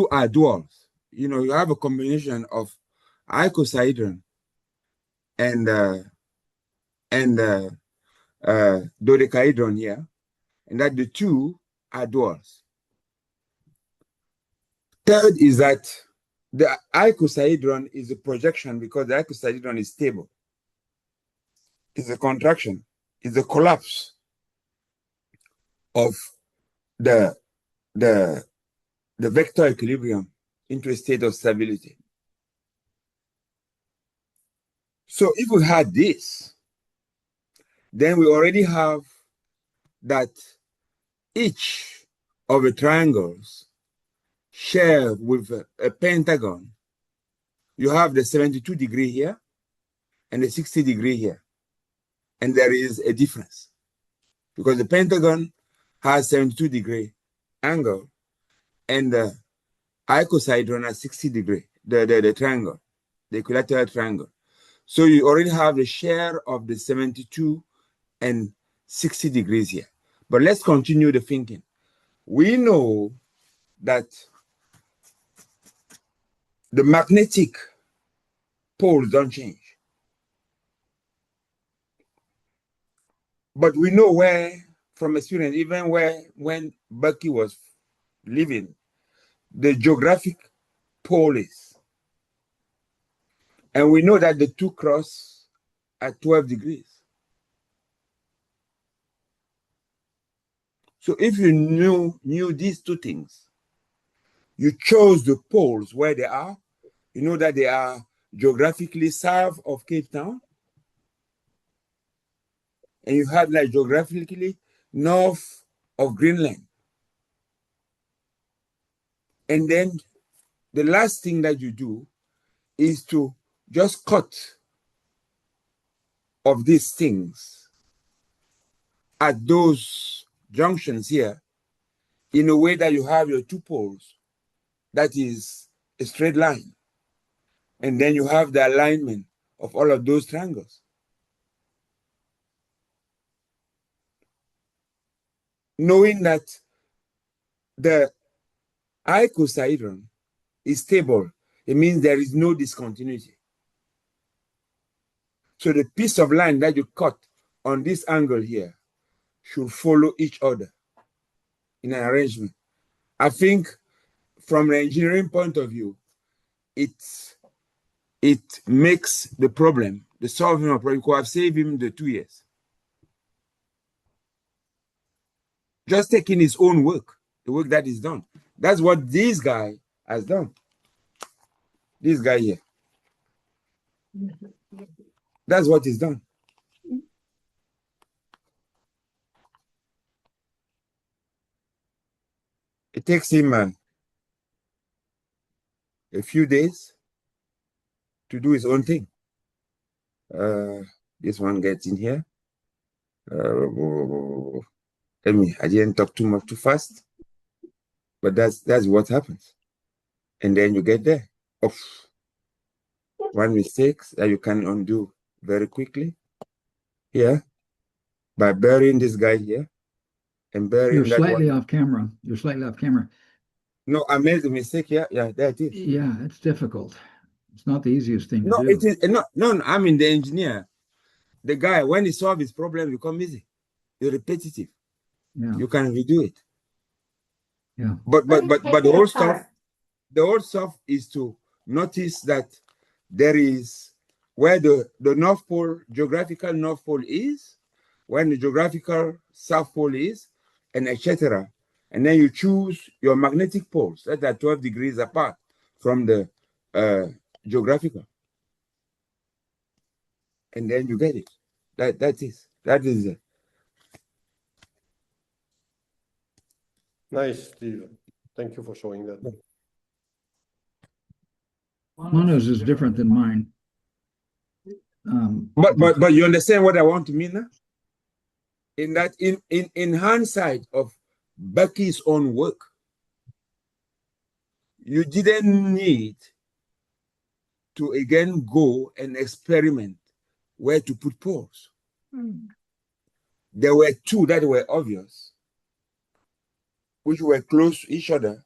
are duals. You know, you have a combination of icosahedron and dodecahedron here, and that the two are duals. Third is that the icosahedron is a projection because the icosahedron is stable. It's a contraction. It's a collapse of the vector equilibrium into a state of stability. So if we had this, then we already have that each of the triangles share with a pentagon. You have the 72 degree here and the 60 degree here. And there is a difference because the pentagon has 72 degree angle and the icosahedron has 60 degree, the triangle, the equilateral triangle. So you already have the share of the 72 and 60 degrees here. But let's continue the thinking. We know that the magnetic poles don't change. But we know where, from experience, even when Bucky was living, the geographic pole is. And we know that the two cross at 12 degrees. So if you knew these two things, you chose the poles where they are. You know that they are geographically south of Cape Town. And you have like geographically north of Greenland. And then the last thing that you do is to just cut of these things at those junctions here in a way that you have your two poles that is a straight line. And then you have the alignment of all of those triangles. Knowing that the icosahedron is stable, it means there is no discontinuity. So the piece of line that you cut on this angle here should follow each other in an arrangement. I think from an engineering point of view, it makes the problem, the solving of the problem, could have saved him the 2 years. Just taking his own work, the work that is done. That's what this guy has done. This guy here. That's what he's done. It takes him a few days to do his own thing. This one gets in here. I didn't talk too much too fast, but that's what happens. And then you get there. Oof. One mistake that you can undo very quickly here by burying this guy here and burying You're that slightly one. off camera. You're slightly off camera. No, I made a mistake here. Yeah, there it is. Yeah, it's difficult. It's not the easiest thing to No, do. it is no, I mean the engineer. The guy, when he solves his problem, become easy. You're repetitive. Yeah. You can redo it. Yeah. But the whole stuff is to notice that there is where the North Pole, geographical North Pole is, when the geographical South Pole is, and etc. And then you choose your magnetic poles that are 12 degrees apart from the geographical. And then you get it. That is it. Nice, Steve. Thank you for showing that. Manu's is different than mine. But you understand what I want to mean now? In that in hindsight of Becky's own work, you didn't need to again go and experiment where to put poles. There were two that were obvious, which were close to each other,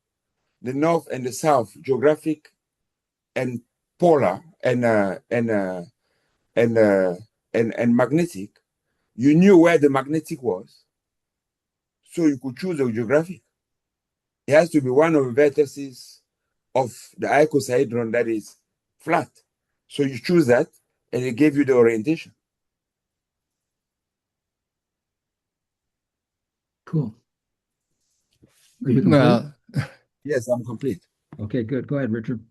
the north and the south, geographic and polar and magnetic. You knew where the magnetic was, so you could choose the geographic. It has to be one of the vertices of the icosahedron that is flat. So you choose that, and it gave you the orientation. Cool. Are you complete? Well, Yes, I'm complete. Okay, good. Go ahead, Richard.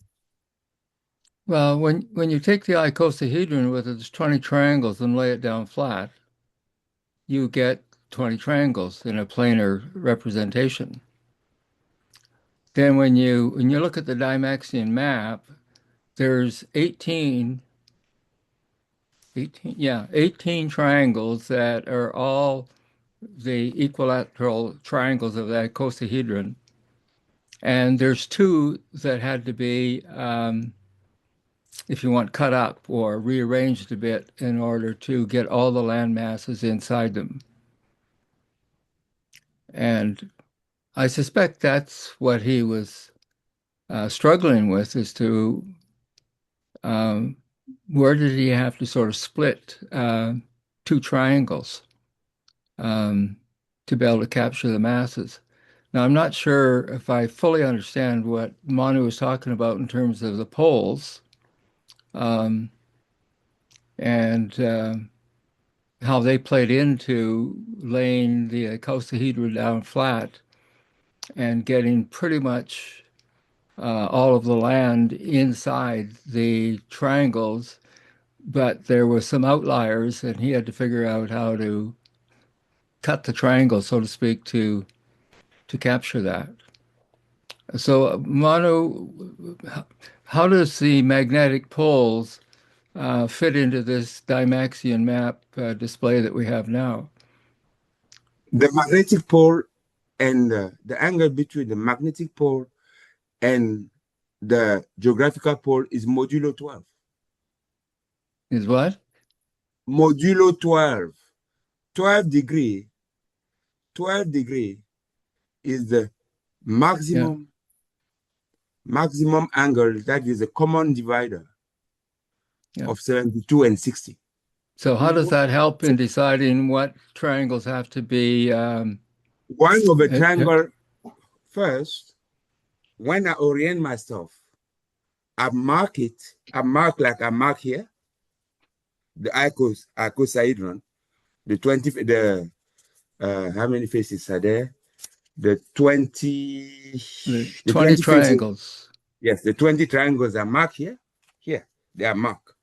well, when you take the icosahedron with its 20 triangles and lay it down flat, you get 20 triangles in a planar representation. Then when you look at the Dymaxion map, there's 18 triangles that are all the equilateral triangles of the icosahedron. And there's two that had to be, if you want, cut up or rearranged a bit in order to get all the land masses inside them. And I suspect that's what he was struggling with, is to where did he have to sort of split two triangles to be able to capture the masses. Now, I'm not sure if I fully understand what Manu was talking about in terms of the poles and how they played into laying the icosahedron down flat and getting pretty much all of the land inside the triangles, but there were some outliers, and he had to figure out how to cut the triangle, so to speak, to capture that. So, Manu, how does the magnetic poles fit into this Dymaxion map display that we have now? The magnetic pole and the angle between the magnetic pole and the geographical pole is modulo 12. Is what? Modulo 12. 12 degree is the maximum angle that is a common divider of 72 and 60. So how does that help in deciding what triangles have to be? One of a triangle first, when I orient myself, I mark it. I mark here, the icosahedron, the 20, how many faces are there? The 20 triangles. Faces. Yes, the 20 triangles are marked here. Here, they are marked.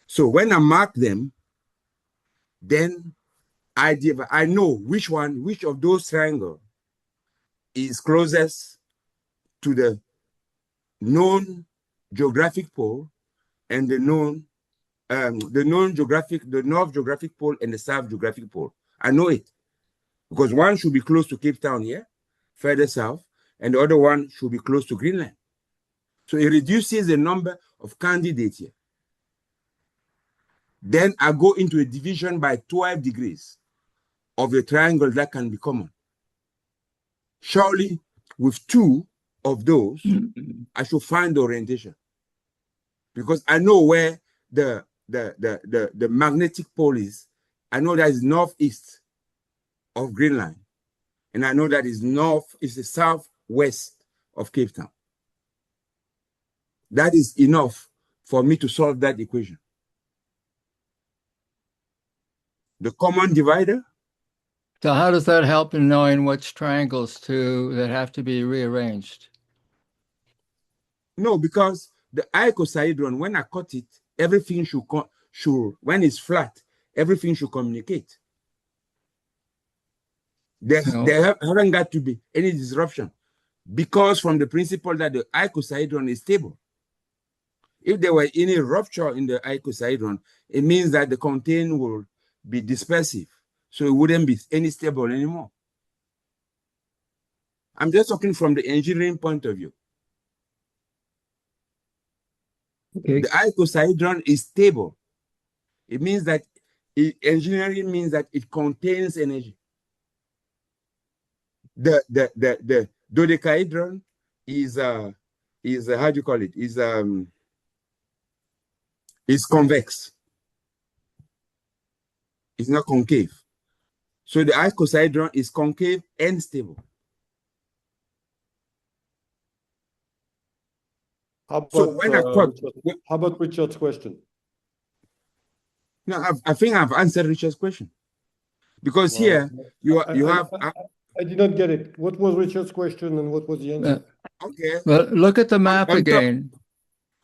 So when I mark them, then I know which of those triangles is closest to the known geographic pole and the north geographic pole and the south geographic pole. I know it because one should be close to Cape Town here, further south, and the other one should be close to Greenland. So it reduces the number of candidates here. Then I go into a division by 12 degrees of the triangle that can be common. Surely, with two of those, I should find the orientation because I know where the magnetic pole is. I know that is northeast of Greenland, and I know that is the southwest of Cape Town. That is enough for me to solve that equation. The common divider. So how does that help in knowing which triangles that have to be rearranged? No, because the icosahedron, when I cut it, everything should when it's flat, everything should communicate. There haven't got to be any disruption because from the principle that the icosahedron is stable. If there were any rupture in the icosahedron, it means that the content will be dispersive. So it wouldn't be any stable anymore. I'm just talking from the engineering point of view. Okay. The icosahedron is stable. It means that engineering means that it contains energy. The dodecahedron is how do you call it? Is convex. It's not concave. So the icosahedron is concave and stable. How So about when I talk, how about Richard's question? no, I think I've answered Richard's question. Because Well, here you have I did not get it. What was Richard's question and what was the answer? okay. Well, look at the map on top- again.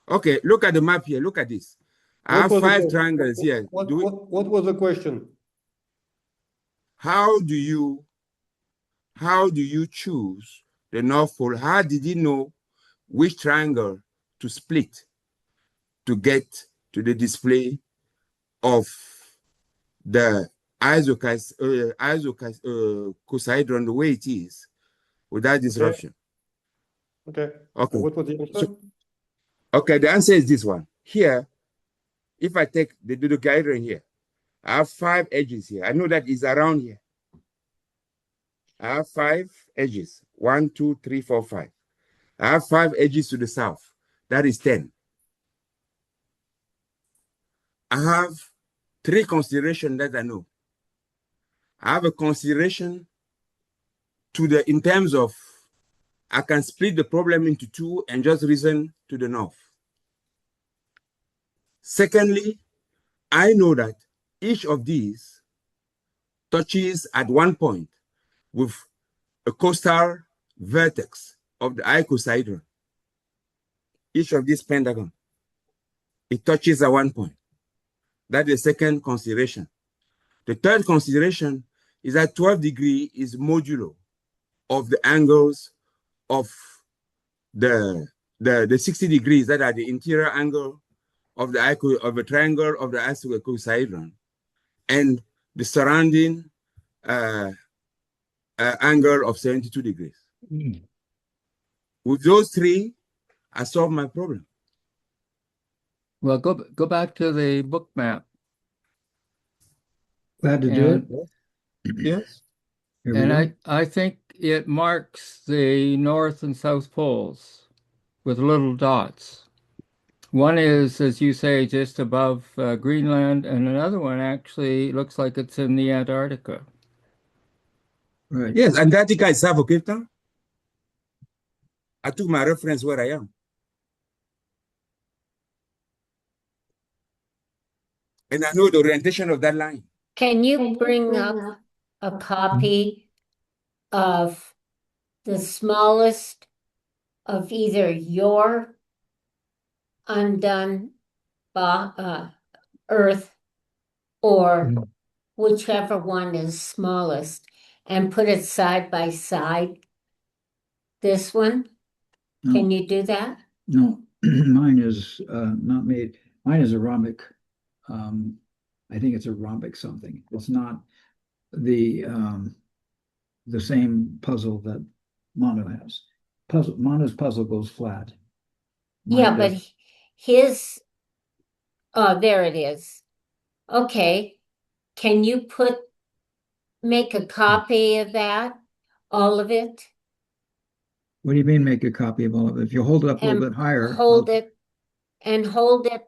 Okay, look at the map here. Look at this. I What have was the 5 question? triangles here. What was the question? How do you choose the North Pole? How did you know which triangle to split to get to the display of the icosahedron the way it is without disruption? Okay. Okay. What was the answer? Okay, the answer is this one. Here, if I take the dodecahedron here, I have 5 edges here. I know that it's around here. I have 5 edges. 1, 2, 3, 4, 5. I have 5 edges to the south. That is 10. I have 3 considerations that I know. I have a consideration in terms of I can split the problem into 2 and just reason to the north. Secondly, I know that each of these touches at one point with a coastal vertex of the icosahedron. Each of these pentagons, it touches at one point. That's the second consideration. The third consideration is that 12 degrees is modulo of the angles of the 60 degrees that are the interior angle of the triangle of the icosahedron and the surrounding angle of 72 degrees. With those 3, I solve my problem. Well, go back to the book map. Glad to do it. Yes. Here we And go. I think it marks the North and South poles with little dots. One is, as you say, just above Greenland, and another one actually looks like it's in the Antarctica. Right. Yes, Antarctica is south of Cape Town. I took my reference where I am. And I know the orientation of that line. Can you bring up a copy of the smallest of either your undone Earth or whichever one is smallest and put it side by side? This one? No. Can you do that? No, mine is not made. Mine is a rhombic. I think it's a rhombic something. It's not the same puzzle that Manu has. Manu's puzzle goes flat. Yeah, Mine but doesn't. his, oh, there it is. Okay. Can you make a copy of that? All of it? What do you mean make a copy of all of it? If you hold it up a little bit higher, Hold it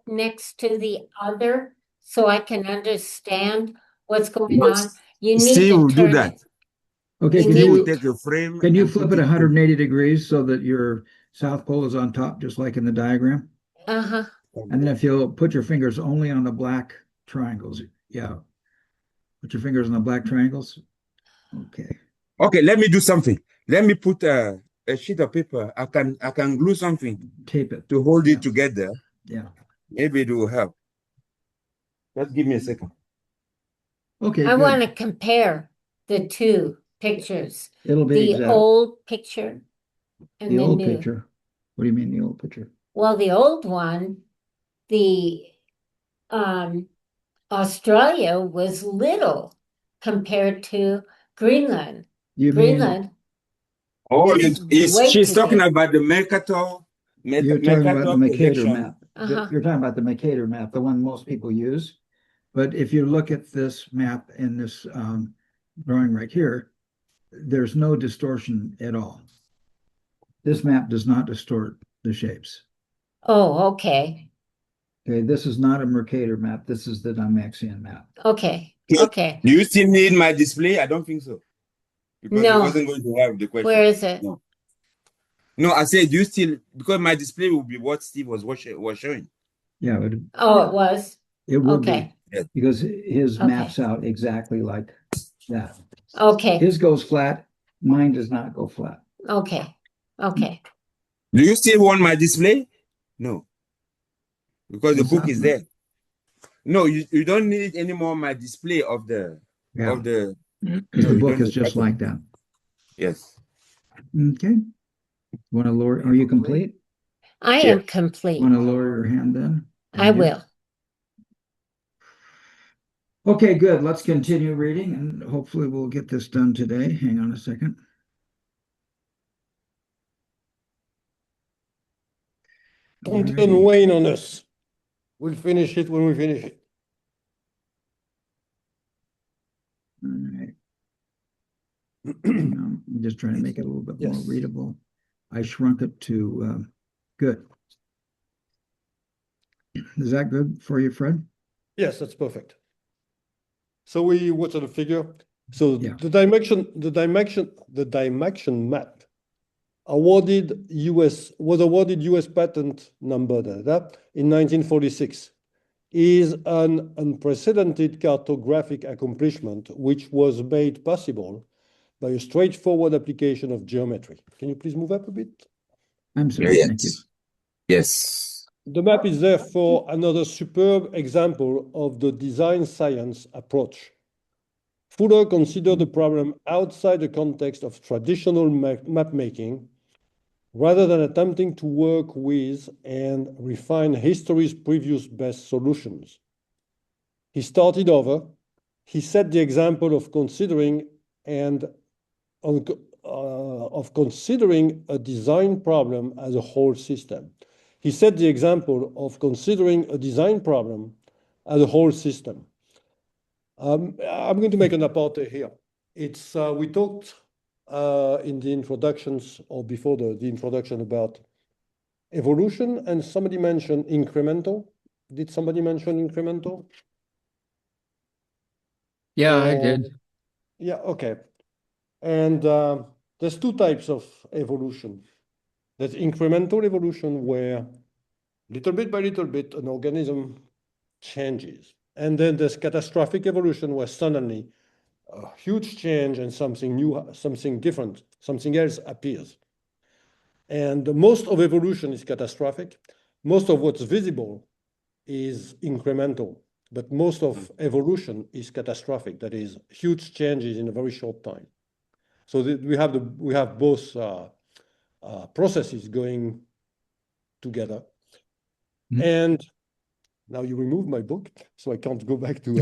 next to the other so I can understand what's going on. You need Steve to will do turn that. it. okay, You can need Steve will you take a frame. can you and flip put it to- 180 degrees so that your south pole is on top, just like in the diagram? Uh-huh. And then if you'll put your fingers only on the black triangles, yeah. Put your fingers on the black triangles. Okay. Okay, let me do something. Let me put a sheet of paper. I can glue something Tape it. to hold Yeah. it together. Yeah. Maybe it will help. Just give me a second. Okay, I good. want to compare the two pictures, It'll be the exact. old picture and The the old new. picture. What do you mean the old picture? Well, the old one, the Australia was little compared to Greenland. You mean Greenland, Oh, way she's too talking big. about the Mercator. you're talking about the Mercator projection. map. Uh-huh. You're talking about the Mercator map, the one most people use. But if you look at this map in this drawing right here, there's no distortion at all. This map does not distort the shapes. Oh, okay. Okay, this is not a Mercator map. This is the Dymaxion map. Okay. Okay. Okay. Do you still need my display? I don't think so. Because No. it wasn't going to have the question. Where is it? No. No, I said, do you still, because my display will be what Steve was showing. Yeah, Oh, it was? it will be, Okay, because his Okay. maps out exactly like that. okay, His goes flat, mine does not go flat. okay, okay. Do you still want my display? No, because the What's book that? is there. No, you don't need any more my display of the Yeah, because because the you book don't is need just that. like that. Yes. Okay. Want to lower, are you complete? I Yeah. am complete. Want to lower your hand then? I will. Okay, good. Let's continue reading and hopefully we'll get this done today. Hang on a second. Don't Alrighty. even wane on us. We'll finish it when we finish it. All right. Hang on. I'm just trying to make it a little bit more Yes. readable. I shrunk it to good. Is that good for you, Fred? Yes, that's perfect. So we watch the figure. So Yeah. the Dymaxion map was awarded US patent number in 1946. Is an unprecedented cartographic accomplishment which was made possible by a straightforward application of geometry. Can you please move up a bit? I'm sorry. Thank you. Yes. The map is therefore another superb example of the design science approach. Fuller considered the problem outside the context of traditional map making, rather than attempting to work with and refine history's previous best solutions. He started over. He set the example of considering a design problem as a whole system. He set the example of considering a design problem as a whole system. I'm going to make an apartheid here. We talked in the introductions or before the introduction about evolution, and somebody mentioned incremental. Did somebody mention incremental? Yeah, I did. Yeah, okay. And there's two types of evolution. There's incremental evolution where little bit by little bit an organism changes. And then there's catastrophic evolution where suddenly a huge change and something new, something different, something else appears. And most of evolution is catastrophic. Most of what's visible is incremental, but most of evolution is catastrophic. That is huge changes in a very short time. So we have both processes going together. Mhm. And now you remove my book, so I can't go back to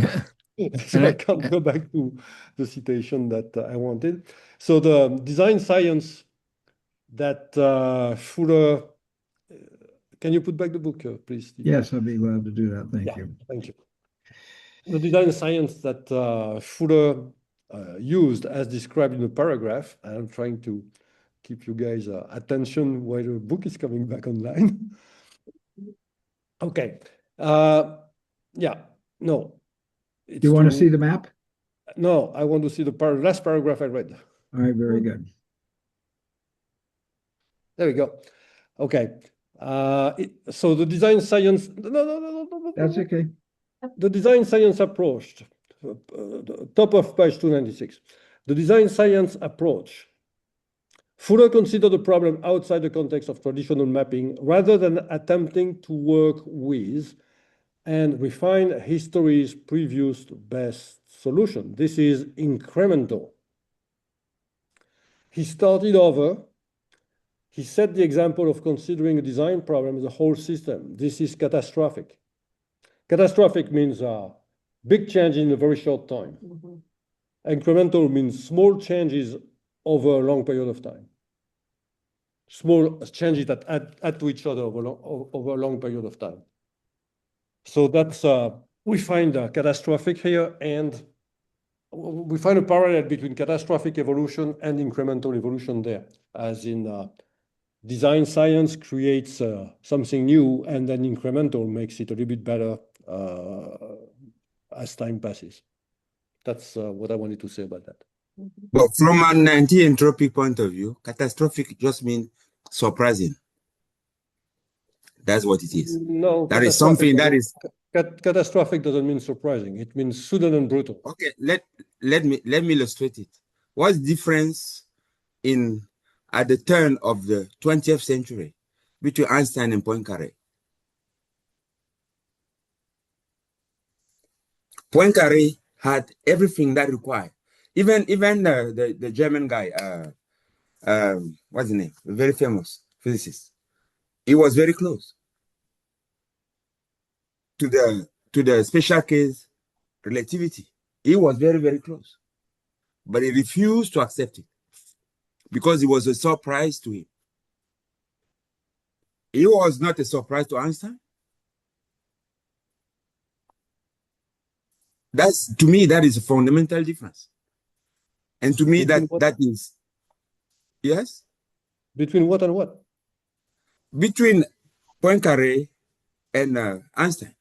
And I can't go back to the citation that I wanted. So the design science that Fuller. Can you put back the book, please, Steve? Yes, I'd be glad to do that. Thank you. Thank you. The design science that Fuller used as described in the paragraph, and I'm trying to keep you guys attention while the book is coming back online. Okay. Yeah, no. Do you want to see the map? No, I want to see the last paragraph I read. All right, very good. There we go. Okay. So the design science, no. That's okay. The design science approach, top of page 296. The design science approach. Fuller considered the problem outside the context of traditional mapping rather than attempting to work with and refine history's previous best solution. This is incremental. He started over. He set the example of considering a design problem as a whole system. This is catastrophic. Catastrophic means big change in a very short time. Incremental means small changes over a long period of time. Small changes that add to each other over a long period of time. So that's, we find catastrophic here, and we find a parallel between catastrophic evolution and incremental evolution there, as in design science creates something new, and then incremental makes it a little bit better as time passes. That's what I wanted to say about that. But from an anti-entropic point of view, catastrophic just means surprising. That's what it is. No, That is something that is catastrophic doesn't mean surprising. It means sudden and brutal. okay. Let me illustrate it. What's the difference at the turn of the 20th century between Einstein and Poincaré? Poincaré had everything that required. Even the German guy, what's his name? A very famous physicist. He was very close to the special case relativity. He was very, very close. But he refused to accept it because it was a surprise to him. It was not a surprise to Einstein. To me, that is a fundamental difference. And to me, that is, yes? Between what and what? Between Poincaré and Einstein.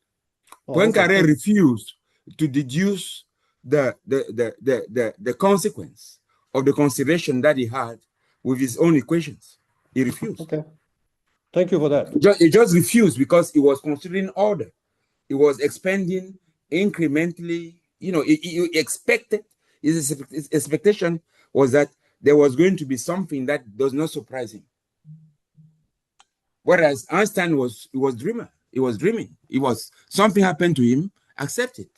Poincaré refused to deduce the consequence of the consideration that he had with his own equations. He refused. Okay. Thank you for that. He just refused because he was considering order. He was expanding incrementally. He expected, his expectation was that there was going to be something that does not surprise him. Whereas Einstein was dreamer. He was dreaming. Something happened to him, accept it.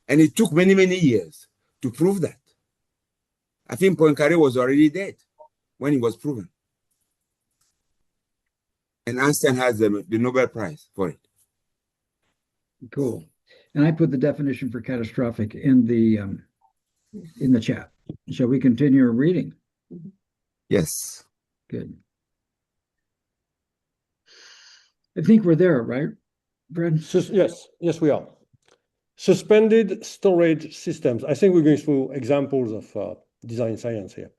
And it took many, many years to prove that. I think Poincaré was already dead when he was proven. And Einstein has the Nobel Prize for it. Cool. And I put the definition for catastrophic in the chat. Shall we continue our reading? Yes. Good. I think we're there, right, Fred? Yes, we are. Suspended storage systems. I think we're going through examples of design science here.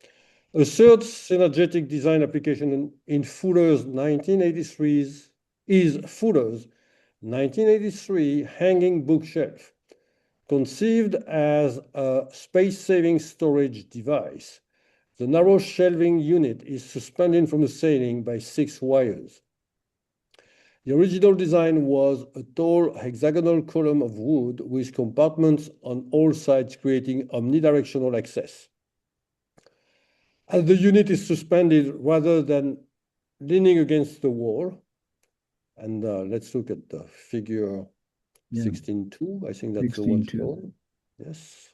A third synergetic design application in Fuller's 1983 is Fuller's 1983 hanging bookshelf. Conceived as a space-saving storage device, the narrow shelving unit is suspended from the ceiling by 6 wires. The original design was a tall hexagonal column of wood with compartments on all sides creating omnidirectional access. As the unit is suspended rather than leaning against the wall, and let's look at the figure 16.2. I think that's the one shown. Yes.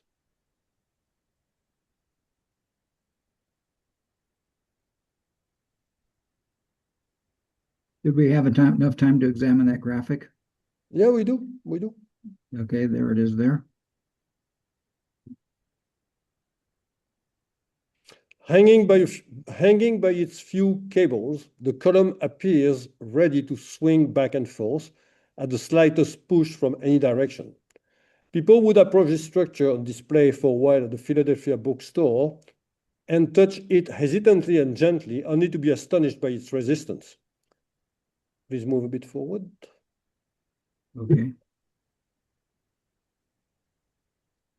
Did we have enough time to examine that graphic? Yeah, we do. Okay, there it is there. Hanging by its few cables, the column appears ready to swing back and forth at the slightest push from any direction. People would approach this structure on display for a while at the Philadelphia bookstore and touch it hesitantly and gently, only to be astonished by its resistance. Please move a bit forward. Okay.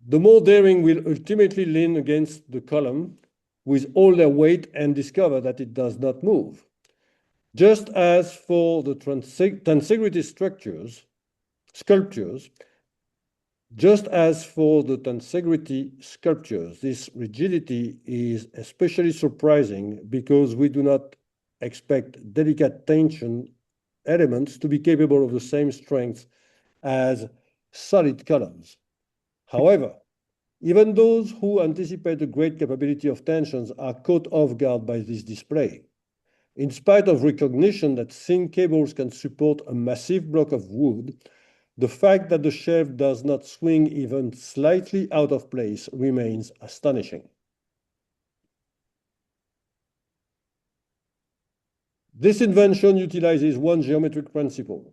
The more daring will ultimately lean against the column with all their weight and discover that it does not move. Just as for the tensegrity sculptures, this rigidity is especially surprising because we do not expect delicate tension elements to be capable of the same strength as solid columns. However, even those who anticipate the great capability of tensions are caught off guard by this display. In spite of recognition that thin cables can support a massive block of wood, the fact that the shelf does not swing even slightly out of place remains astonishing. This invention utilizes one geometric principle,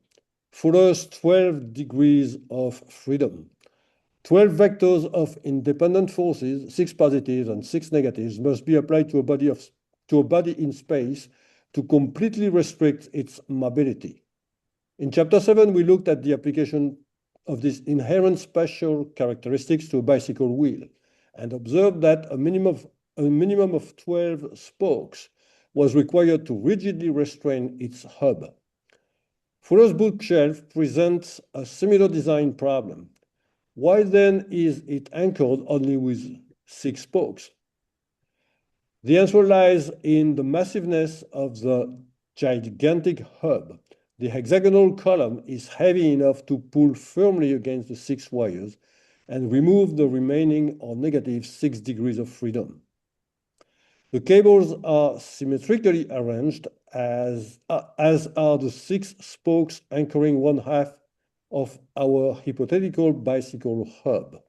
Fuller's 12 degrees of freedom. 12 vectors of independent forces, 6 positives and 6 negatives, must be applied to a body in space to completely restrict its mobility. In Chapter 7, we looked at the application of these inherent spatial characteristics to a bicycle wheel and observed that a minimum of 12 spokes was required to rigidly restrain its hub. Fuller's bookshelf presents a similar design problem. Why then is it anchored only with 6 spokes? The answer lies in the massiveness of the gigantic hub. The hexagonal column is heavy enough to pull firmly against the 6 wires and remove the remaining or negative 6 degrees of freedom. The cables are symmetrically arranged as are the 6 spokes anchoring 1/2 of our hypothetical bicycle hub.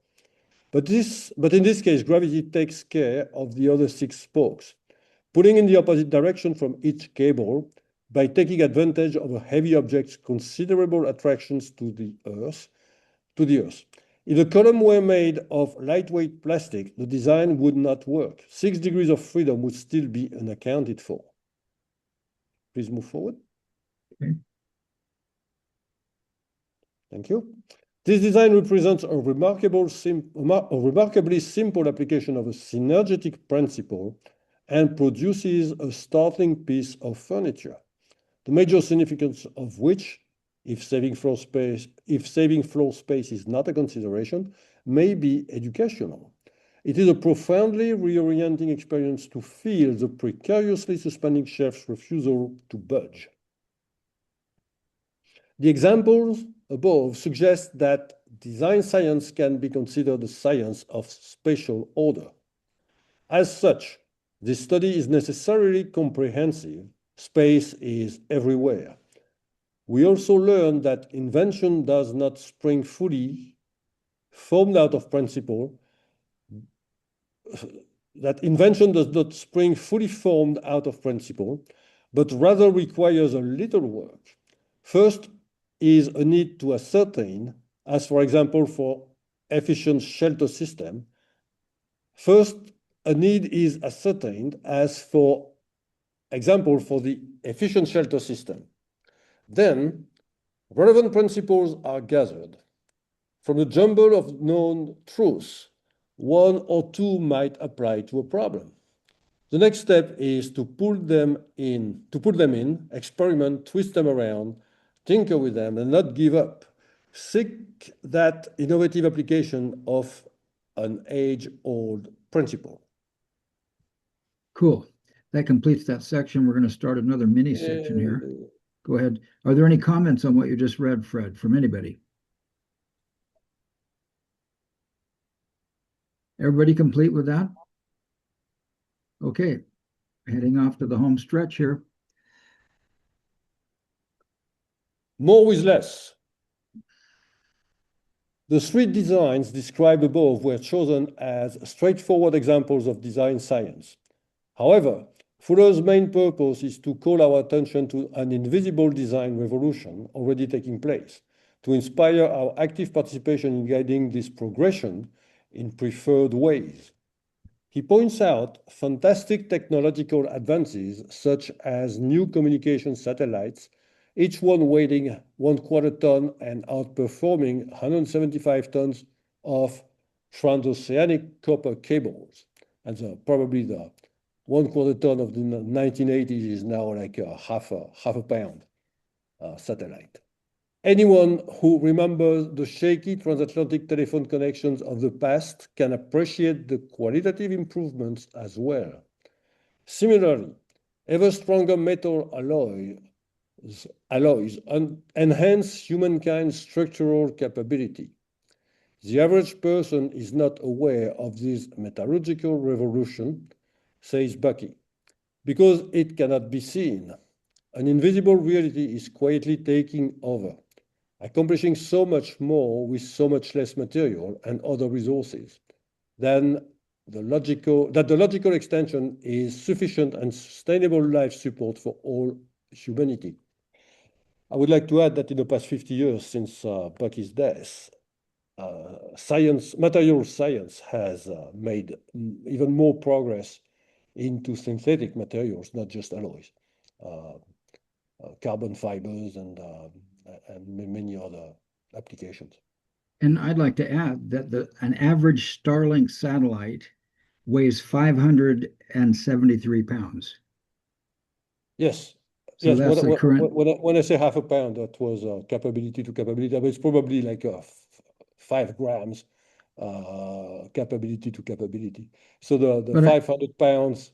But in this case, gravity takes care of the other 6 spokes, pulling in the opposite direction from each cable by taking advantage of a heavy object's considerable attractions to the Earth. If the column were made of lightweight plastic, the design would not work. 6 degrees of freedom would still be unaccounted for. Please move forward. Okay. Thank you. This design represents a remarkably simple application of a synergetic principle and produces a startling piece of furniture, the major significance of which, if saving floor space is not a consideration, may be educational. It is a profoundly reorienting experience to feel the precariously suspending shelf's refusal to budge. The examples above suggest that design science can be considered a science of spatial order. As such, this study is necessarily comprehensive. Space is everywhere. We also learn that invention does not spring fully formed out of principle, but rather requires a little work. First is a need to ascertain, as for example for efficient shelter system. First, a need is ascertained as for example for the efficient shelter system. Then, relevant principles are gathered. From the jumble of known truths, 1 or 2 might apply to a problem. The next step is to put them in, experiment, twist them around, tinker with them, and not give up. Seek that innovative application of an age-old principle. Cool. That completes that section. We're going to start another mini section here. Go ahead. Are there any comments on what you just read, Fred, from anybody? Everybody complete with that? Okay. Heading off to the home stretch here. More with less. The 3 designs described above were chosen as straightforward examples of design science. However, Fuller's main purpose is to call our attention to an invisible design revolution already taking place, to inspire our active participation in guiding this progression in preferred ways. He points out fantastic technological advances such as new communication satellites, each one weighing 1/4 ton and outperforming 175 tons of transoceanic copper cables. And probably the 1/4 ton of the 1980s is now like a half a pound satellite. Anyone who remembers the shaky transatlantic telephone connections of the past can appreciate the qualitative improvements as well. Similarly, ever stronger metal alloys enhance humankind's structural capability. The average person is not aware of this metallurgical revolution, says Bucky, because it cannot be seen. An invisible reality is quietly taking over, accomplishing so much more with so much less material and other resources than the logical extension is sufficient and sustainable life support for all humanity. I would like to add that in the past 50 years since Bucky's death, material science has made even more progress into synthetic materials, not just alloys, carbon fibers and many other applications. And I'd like to add that an average Starlink satellite weighs 573 pounds. Yes. So Yes, that's the current. when I say half a pound, that was capability to capability, but it's probably like 5 grams capability to capability. So the But 500 pounds,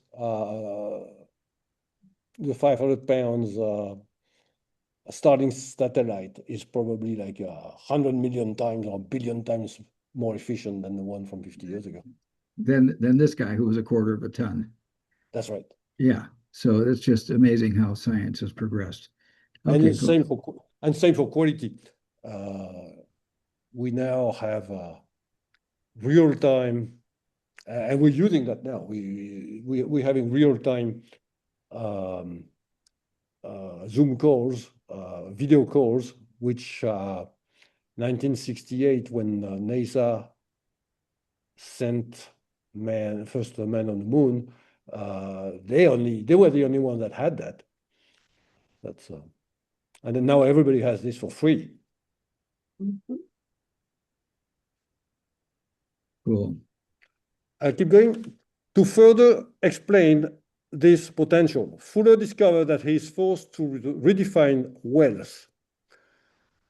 starting satellite is probably like 100 million times or a billion times more efficient than the one from 50 years ago. Then this guy who was a quarter of a ton. That's right. Yeah. So it's just amazing how science has progressed. And Okay, it's same for quality. We now have real time, and we're using that now. We're having real time Zoom calls, video calls, which 1968 when NASA sent first man on the moon, they were the only one that had that. That's and then now everybody has this for free. cool. I keep going. To further explain this potential, Fuller discovered that he is forced to redefine wealth.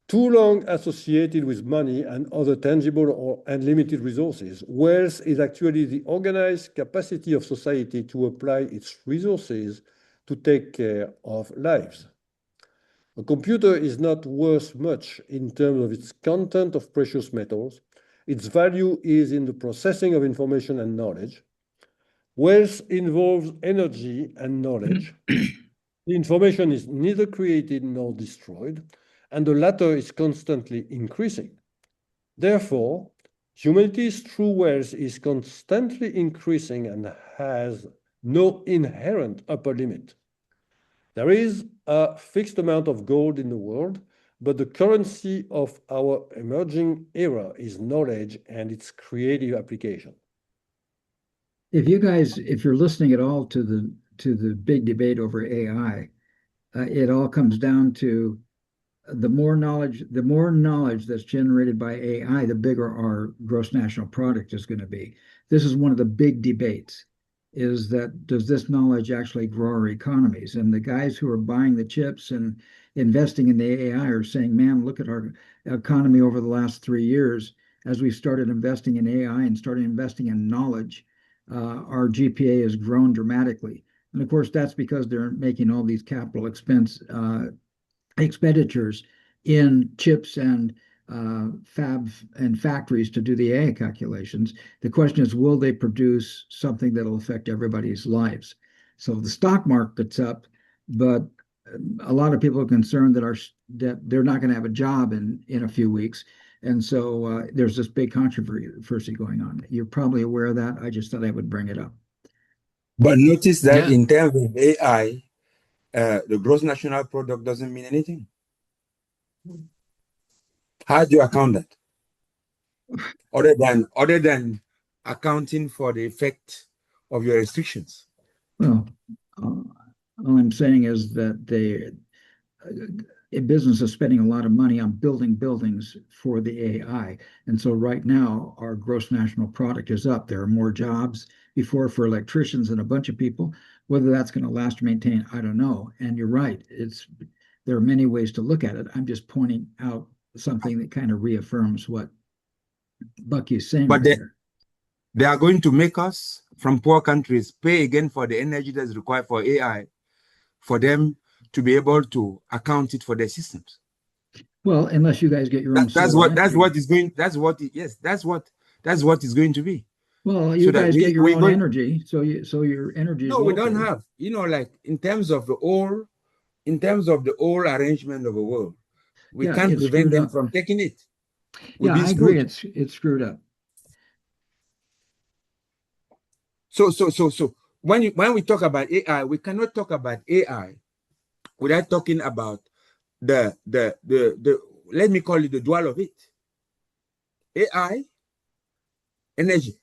Too long associated with money and other tangible or unlimited resources, wealth is actually the organized capacity of society to apply its resources to take care of lives. A computer is not worth much in terms of its content of precious metals. Its value is in the processing of information and knowledge. Wealth involves energy and knowledge. The information is neither created nor destroyed, and the latter is constantly increasing. Therefore, humanity's true wealth is constantly increasing and has no inherent upper limit. There is a fixed amount of gold in the world, but the currency of our emerging era is knowledge and its creative application. If you're listening at all to the big debate over AI, it all comes down to the more knowledge that's generated by AI, the bigger our gross national product is going to be. This is one of the big debates, is that does this knowledge actually grow our economies? And the guys who are buying the chips and investing in the AI are saying, man, look at our economy over the last 3 years as we started investing in AI and started investing in knowledge. Our GPA has grown dramatically. And of course, that's because they're making all these capital expenditures in chips and fabs and factories to do the AI calculations. The question is, will they produce something that'll affect everybody's lives? So the stock market's up, but a lot of people are concerned that they're not going to have a job in a few weeks. And so there's this big controversy going on. You're probably aware of that. I just thought I would bring it up. But notice that Yeah. in terms of AI, the gross national product doesn't mean anything. How do you account that? Other than accounting for the effect of your restrictions. Well, all I'm saying is that a business is spending a lot of money on building buildings for the AI. And so right now, our gross national product is up. There are more jobs before for electricians and a bunch of people. Whether that's going to last or maintain, I don't know. And you're right. There are many ways to look at it. I'm just pointing out something that kind of reaffirms what Bucky is saying. But they are going to make us from poor countries pay again for the energy that's required for AI, for them to be able to account it for their systems. Well, unless you guys get your own. That's what is going to be. Well, you guys get your own energy, so your energy is no, we local. don't have, like in terms of the whole arrangement of the world, we can't prevent them from taking it. Yeah, I agree. It's screwed up. So when we talk about AI, we cannot talk about AI without talking about the let me call it the dual of it. AI, energy.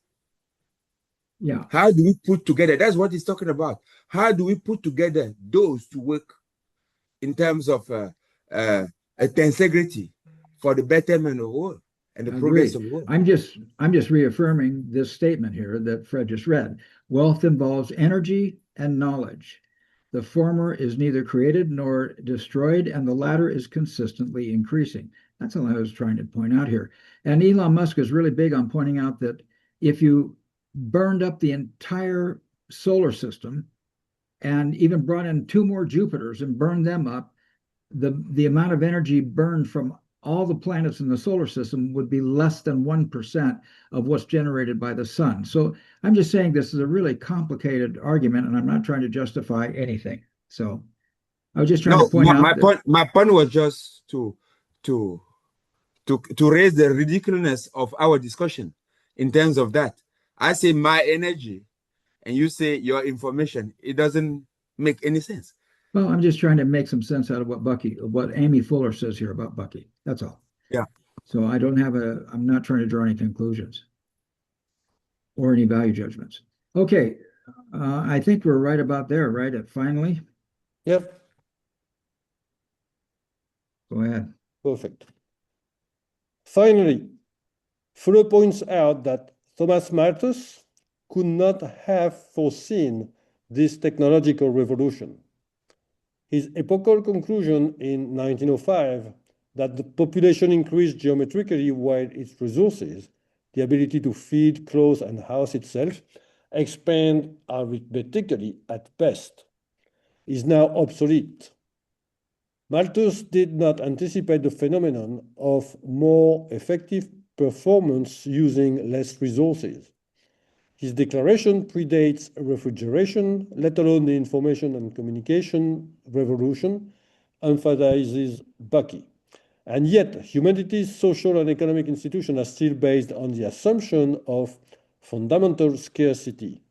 Yeah. How do we put together? That's what he's talking about. How do we put together those to work in terms of integrity for the betterment of the world and the progress of the world? I'm just reaffirming this statement here that Fred just read. Wealth involves energy and knowledge. The former is neither created nor destroyed, and the latter is consistently increasing. That's all I was trying to point out here. And Elon Musk is really big on pointing out that if you burned up the entire solar system and even brought in 2 more Jupiters and burned them up, the amount of energy burned from all the planets in the solar system would be less than 1% of what's generated by the sun. So I'm just saying this is a really complicated argument, and I'm not trying to justify anything. So I was just trying to point out that my point was just to raise the ridiculousness of our discussion in terms of that. I say my energy, and you say your information. It doesn't make any sense. well, I'm just trying to make some sense out of what Amy Fuller says here about Bucky. That's all. Yeah. So I'm not trying to draw any conclusions or any value judgments. Okay. I think we're right about there, right? At finally. Yep, Go ahead. perfect. Finally, Fuller points out that Thomas Malthus could not have foreseen this technological revolution. His epochal conclusion in 1905 that the population increased geometrically while its resources, the ability to feed, clothe, and house itself, expand arithmetically at best, is now obsolete. Malthus did not anticipate the phenomenon of more effective performance using less resources. His declaration predates refrigeration, let alone the information and communication revolution, emphasizes Bucky. And yet, humanity's social and economic institutions are still based on the assumption of fundamental scarcity.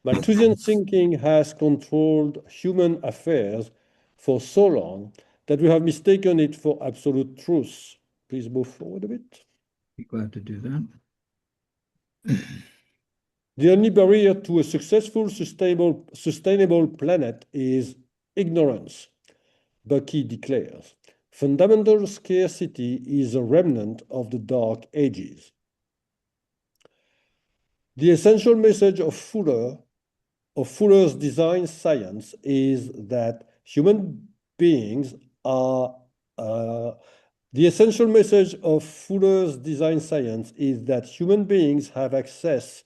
Malthusian thinking has controlled human affairs for so long that we have mistaken it for absolute truth. Please move forward a bit. Be glad to do that. The only barrier to a successful, sustainable planet is ignorance, Bucky declares. Fundamental scarcity is a remnant of the Dark Ages. The essential message of Fuller's design science is that human beings are the essential message of Fuller's design science is that human beings have access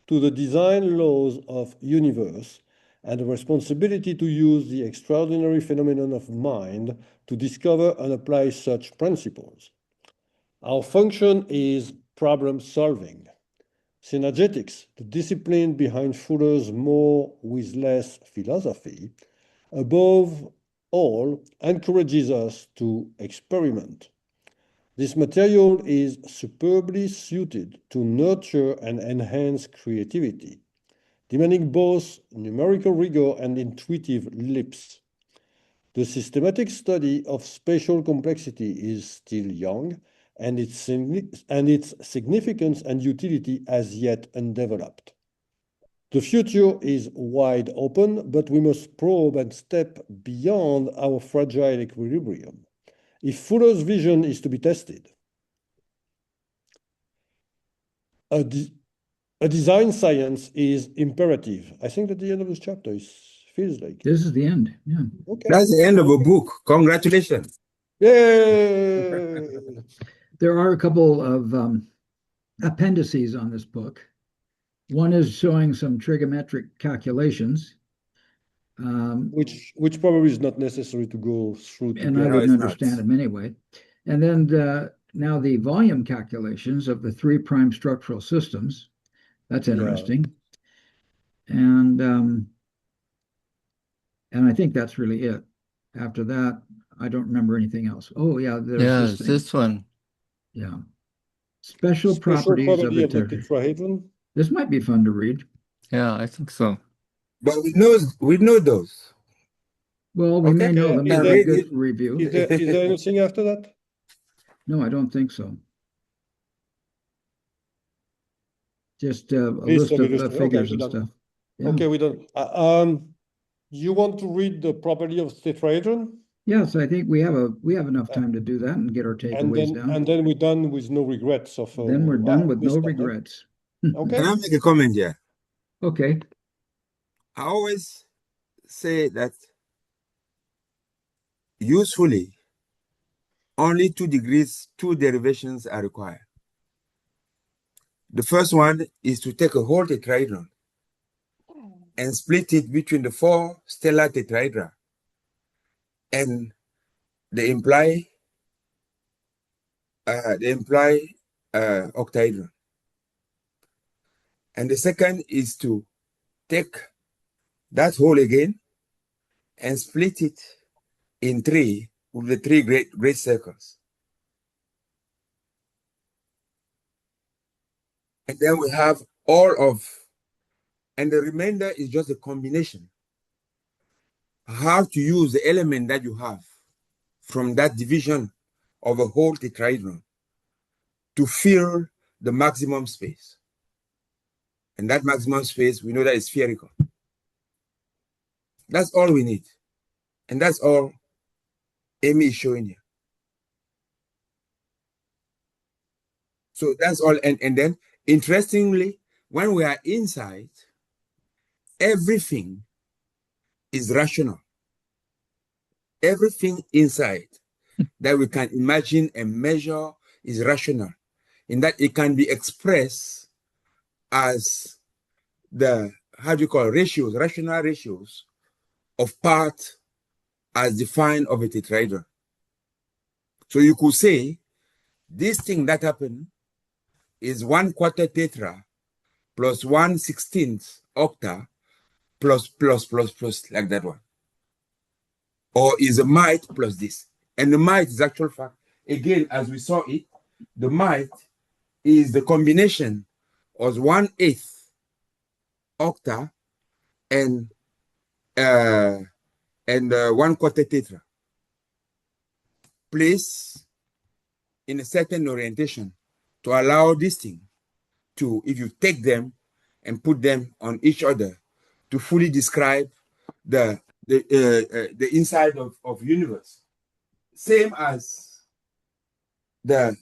to the design laws of universe and the responsibility to use the extraordinary phenomenon of mind to discover and apply such principles. Our function is problem solving. Synergetics, the discipline behind Fuller's more with less philosophy, above all, encourages us to experiment. This material is superbly suited to nurture and enhance creativity, demanding both numerical rigor and intuitive leaps. The systematic study of spatial complexity is still young, and its significance and utility as yet undeveloped. The future is wide open, but we must probe and step beyond our fragile equilibrium. If Fuller's vision is to be tested, a design science is imperative. I think that the end of this chapter feels like. This is the end. Yeah. Okay. That's the end of a book. Congratulations. Yay! There are a couple of appendices on this book. One is showing some trigonometric calculations. Which probably is not necessary to go through. And I wouldn't understand them anyway. And then now the volume calculations of the 3' structural systems. That's interesting. And I think that's really it. After that, I don't remember anything else. Oh yeah, there's this one. Yeah. Special properties of the tetrahedron. This might be fun to read. Yeah, I think so. But we know those. Well, we may know them. Is They're a good review. Is there anything after that? No, I don't think so. Just a list of figures and stuff. Yeah. Okay, we don't. You want to read the property of tetrahedron? Yes, I think we have enough time to do that and get our takeaways down. And then we're done with no regrets. Then we're done with no regrets. Okay. Can I make a comment here? Okay. I always say that usefully, only 2 degrees, 2 derivations are required. The first one is to take a whole tetrahedron and split it between the 4 stellar tetrahedra and they imply octahedron. And the second is to take that whole again and split it in 3 with the 3 great circles. And then we have and the remainder is just a combination. How to use the element that you have from that division of a whole tetrahedron to fill the maximum space. And that maximum space, we know that is spherical. That's all we need. And that's all Amy is showing here. So that's all. And then, interestingly, when we are inside, everything is rational. Everything inside that we can imagine and measure is rational, in that it can be expressed as the, how do you call it, ratios, rational ratios of part as defined of a tetrahedron. So you could say this thing that happened is 1/4 tetra plus 1/16 octa plus like that one. Or is a mite plus this. And the mite is actual fact. Again, as we saw it, the mite is the combination of 1/8 octa and 1/4 tetra placed in a certain orientation to allow this thing to, if you take them and put them on each other, to fully describe the inside of universe. Same as the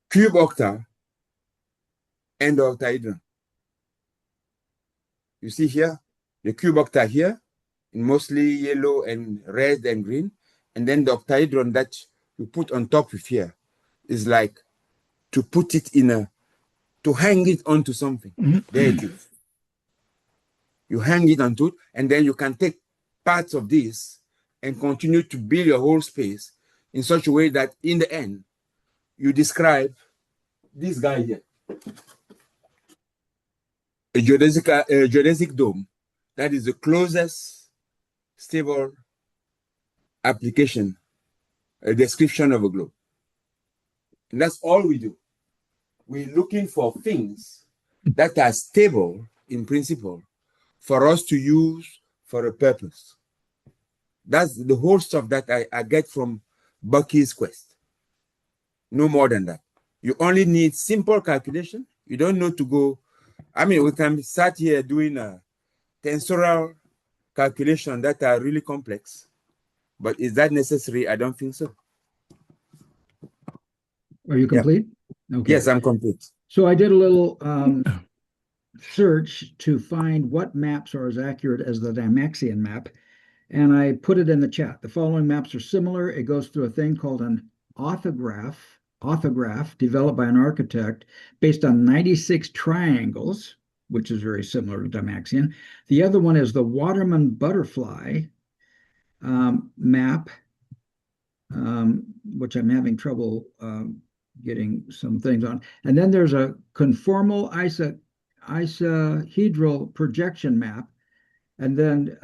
cube octa and the octahedron. You see here, the cube octa here, in mostly yellow and red and green, and then the octahedron that you put on top of here is like to put it in a, to hang it onto something. There it is. You hang it onto it, and then you can take parts of this and continue to build your whole space in such a way that in the end, you describe this guy here. A geodesic dome, that is the closest stable application, a description of a globe. And that's all we do. We're looking for things that are stable in principle for us to use for a purpose. That's the whole stuff that I get from Bucky's quest. No more than that. You only need simple calculation. You don't need to go, I mean, we can start here doing a tensorial calculation that are really complex, but is that necessary? I don't think so. Are you complete? Yeah. Okay. Yes, I'm complete. So I did a little search to find what maps are as accurate as the Dymaxion map, and I put it in the chat. The following maps are similar. It goes through a thing called an orthograph developed by an architect based on 96 triangles, which is very similar to Dymaxion. The other one is the Waterman butterfly map, which I'm having trouble getting some things on. And then there's a conformal isohedral projection map. And then,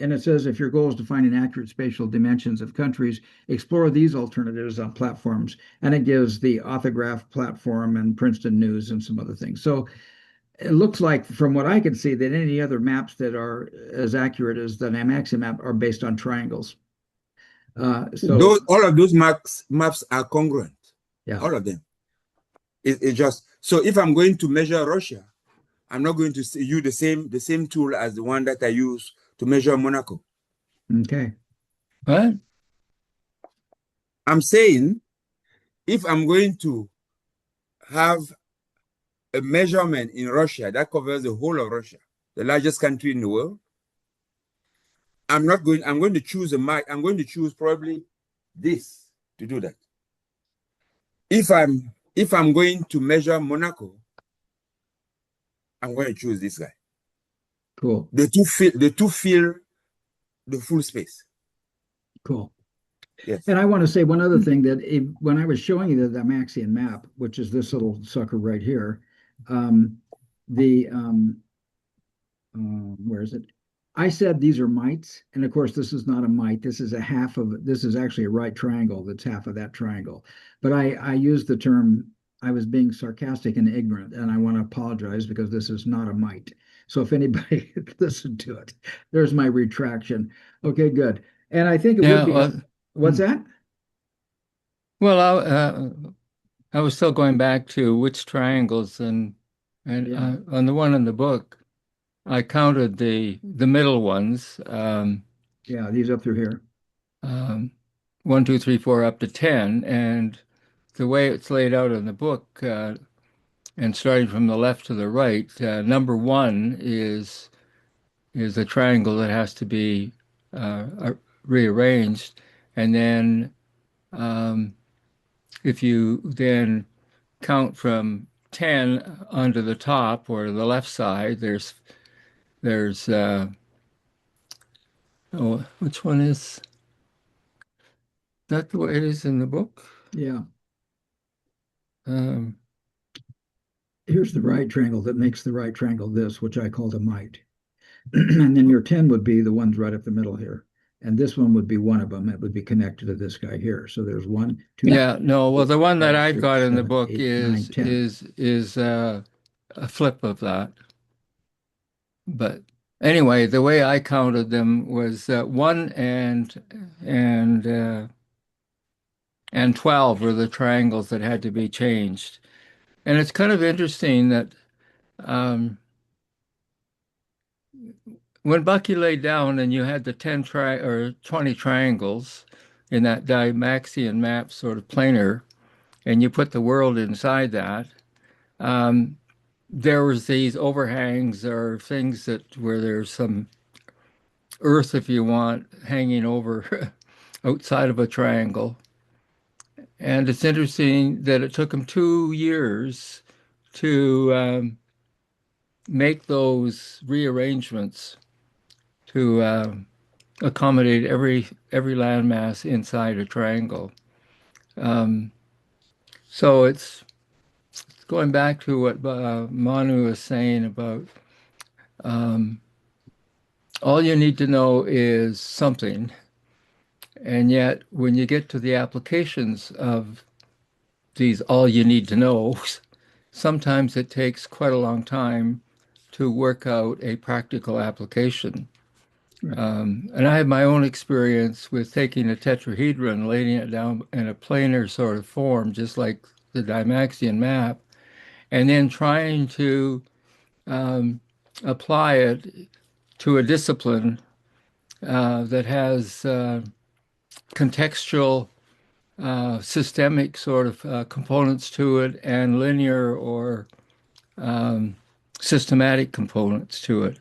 and it says, if your goal is to find inaccurate spatial dimensions of countries, explore these alternatives on platforms. And it gives the Orthograph platform and Princeton News and some other things. So it looks like, from what I can see, that any other maps that are as accurate as the Dymaxion map are based on triangles. So all of those maps are congruent. Yeah. All of them. It just, so if I'm going to measure Russia, I'm not going to use the same tool as the one that I use to measure Monaco. Okay. What? I'm saying, if I'm going to have a measurement in Russia that covers the whole of Russia, the largest country in the world, I'm going to choose a mic. I'm going to choose probably this to do that. If I'm going to measure Monaco, I'm going to choose this guy. Cool. The two fill the full space. Cool. Yes. And I want to say one other thing that when I was showing you the Dymaxion map, which is this little sucker right here, the where is it? I said these are mites, and of course this is not a mite. This is this is actually a right triangle that's half of that triangle. But I used the term, I was being sarcastic and ignorant, and I want to apologize because this is not a mite. So if anybody listened to it, there's my retraction. Okay, good. And I think it would be, what's that? Well, I was still going back to which triangles, and Yeah. on the one in the book, I counted the middle ones. Yeah, these up through here. 1, 2, 3, 4, up to 10, and the way it's laid out in the book, and starting from the left to the right, number 1 is a triangle that has to be rearranged, and then if you then count from 10 onto the top or the left side, there's which one is that the way it is in the book? Yeah. Um, Here's the right triangle that makes the right triangle this, which I called a mite. And then your 10 would be the ones right up the middle here. And this one would be one of them. It would be connected to this guy here. So there's 1, 2. yeah, no, well, the one that 5, I've 6, got in the 7, book 8, 9, 10. is a flip of that. But anyway, the way I counted them was 1 and 12 were the triangles that had to be changed. And it's kind of interesting that when Bucky laid down and you had the 20 triangles in that Dymaxion map sort of planar, and you put the world inside that, there was these overhangs or things where there's some earth, if you want, hanging over outside of a triangle. And it's interesting that it took them 2 years to make those rearrangements to accommodate every landmass inside a triangle. So it's going back to what Manu was saying about all you need to know is something. And yet, when you get to the applications of these all you need to know, sometimes it takes quite a long time to work out a practical application. And I have my own experience with taking a tetrahedron, laying it down in a planar sort of form, just like the Dymaxion map, and then trying to apply it to a discipline that has contextual, systemic sort of components to it and linear or systematic components to it.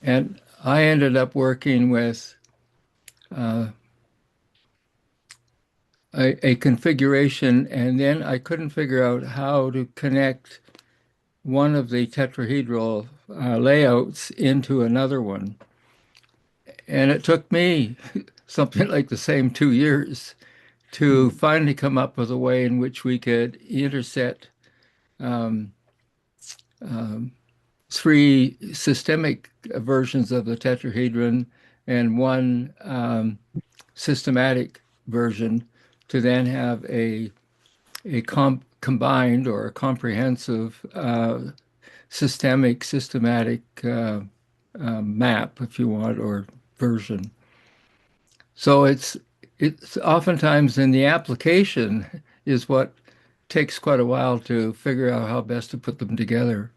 And I ended up working with a configuration, and then I couldn't figure out how to connect one of the tetrahedral layouts into another one. And it took me something like the same 2 years to finally come up with a way in which we could intersect 3 systemic versions of the tetrahedron and 1 systematic version to then have a combined or a comprehensive systematic map, if you want, or version. So it's oftentimes in the application is what takes quite a while to figure out how best to put them together.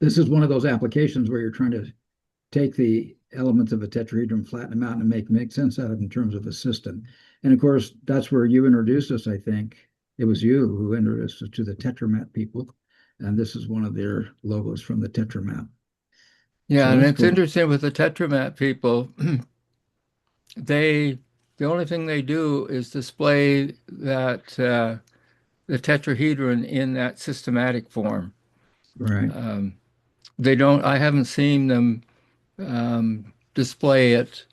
This is one of those applications where you're trying to take the elements of a tetrahedron, flatten them out, and make sense out of them in terms of a system. And of course, that's where you introduced us, I think. It was you who introduced us to the Tetramap people. And this is one of their logos from the Tetramap. Yeah, So and that's it's cool. interesting with the Tetramap people, the only thing they do is display that the tetrahedron in that systematic form. Right. They don't, I haven't seen them display it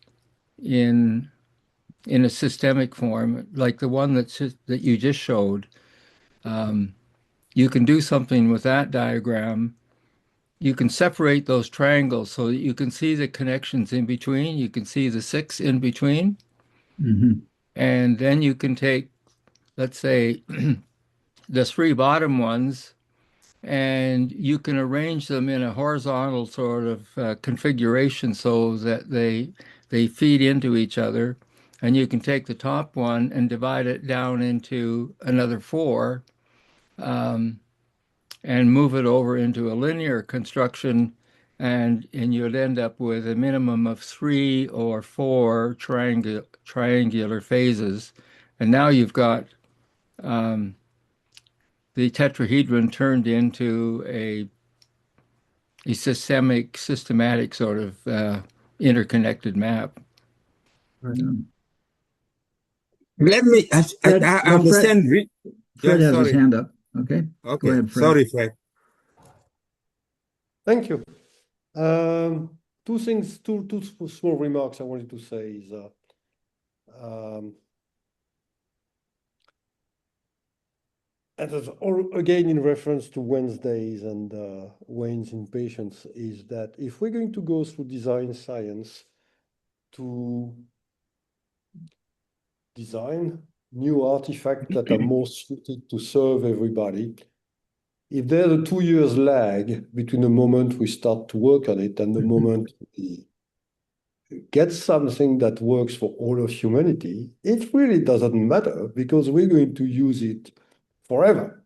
in a systemic form like the one that you just showed. You can do something with that diagram. You can separate those triangles so that you can see the connections in between. You can see the 6 in between. Hmm. And then you can take, let's say, the 3 bottom ones, and you can arrange them in a horizontal sort of configuration so that they feed into each other. And you can take the top one and divide it down into another 4, and move it over into a linear construction, and you'd end up with a minimum of 3 or 4 triangular phases. And now you've got the tetrahedron turned into a systematic sort of interconnected map. Right on. Let me, Fred, I well, understand. Fred Yeah, has his sorry. hand up. Okay. Go Okay, ahead, Fred. sorry, Fred. Thank you. Two things, two small remarks I wanted to say is and that's all, again, in reference to Wednesdays and Wayne's impatience, is that if we're going to go through design science to design new artifacts that are more suited to serve everybody, if there's a 2 years lag between the moment we start to work on it and the moment we get something that works for all of humanity, it really doesn't matter because we're going to use it forever.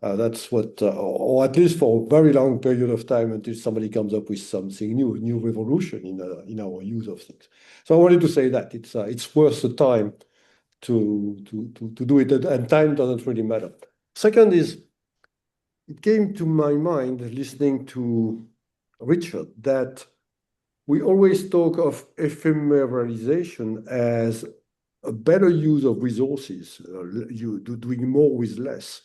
That's what, or at least for a very long period of time until somebody comes up with something new, a new revolution in our use of things. So I wanted to say that it's worth the time to do it, and time doesn't really matter. Second is, it came to my mind listening to Richard that we always talk of ephemeralization as a better use of resources, doing more with less.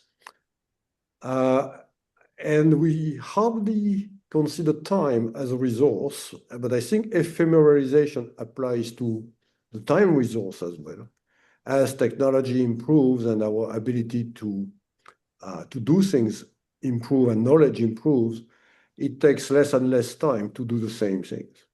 And we hardly consider time as a resource, but I think ephemeralization applies to the time resource as well. As technology improves and our ability to do things improve and knowledge improves, it takes less and less time to do the same things.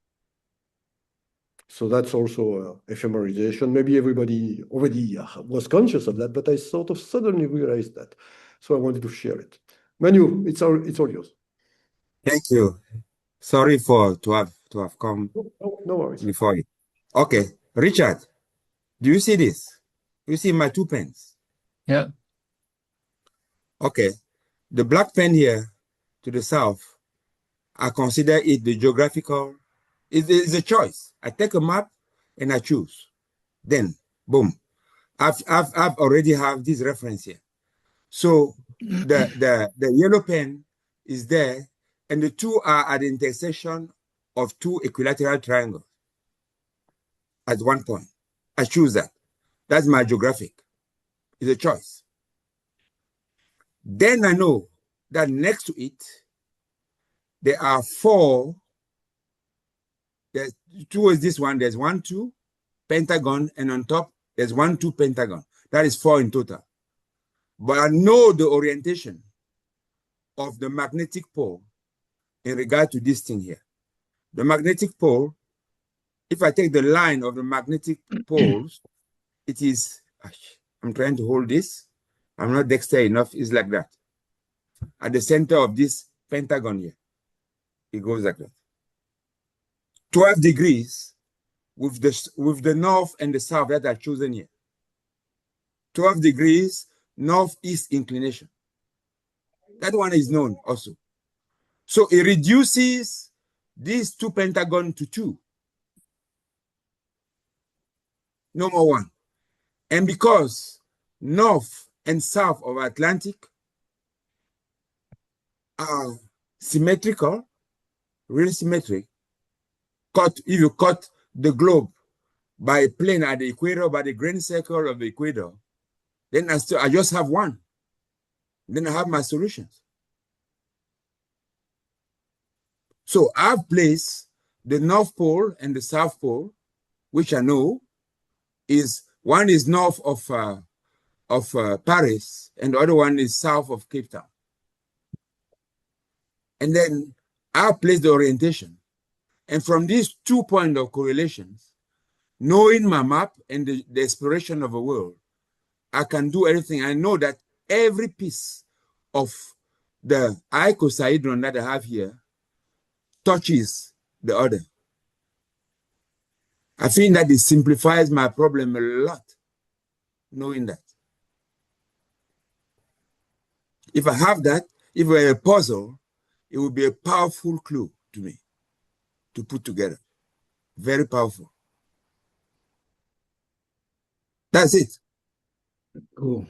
So that's also ephemerization. Maybe everybody already was conscious of that, but I sort of suddenly realized that. So I wanted to share it. Manu, it's all yours. Thank you. Sorry to have come No worries. before you. Okay, Richard, do you see this? You see my 2 pens? Yeah. Okay, the black pen here to the south, I consider it the geographical. It's a choice. I take a map and I choose. Then, boom, I've already have this reference here. So the yellow pen is there, and the two are at the intersection of 2 equilateral triangles at one point. I choose that. That's my geographic. It's a choice. Then I know that next to it, there are 4. There's towards this one, there's 1, 2 pentagon, and on top, there's 1, 2 pentagon. That is 4 in total. But I know the orientation of the magnetic pole in regard to this thing here. The magnetic pole, if I take the line of the magnetic poles, it is, I'm trying to hold this. I'm not dexter enough. It's like that. At the center of this pentagon here, it goes like that. 12 degrees with the north and the south that are chosen here. 12 degrees northeast inclination. That one is known also. So it reduces these 2 pentagons to 2. No more 1. And because north and south of Atlantic are symmetrical, really symmetric. If you cut the globe by a plane at the equator, by the grand circle of the equator, then I just have one. Then I have my solutions. So I've placed the North Pole and the South Pole, which I know is one is north of Paris, and the other one is south of Cape Town. And then I've placed the orientation. And from these 2 points of correlations, knowing my map and the exploration of the world, I can do everything. I know that every piece of the icosahedron that I have here touches the other. I think that it simplifies my problem a lot, knowing that. If I have that, if it were a puzzle, it would be a powerful clue to me to put together. Very powerful. That's it. Cool.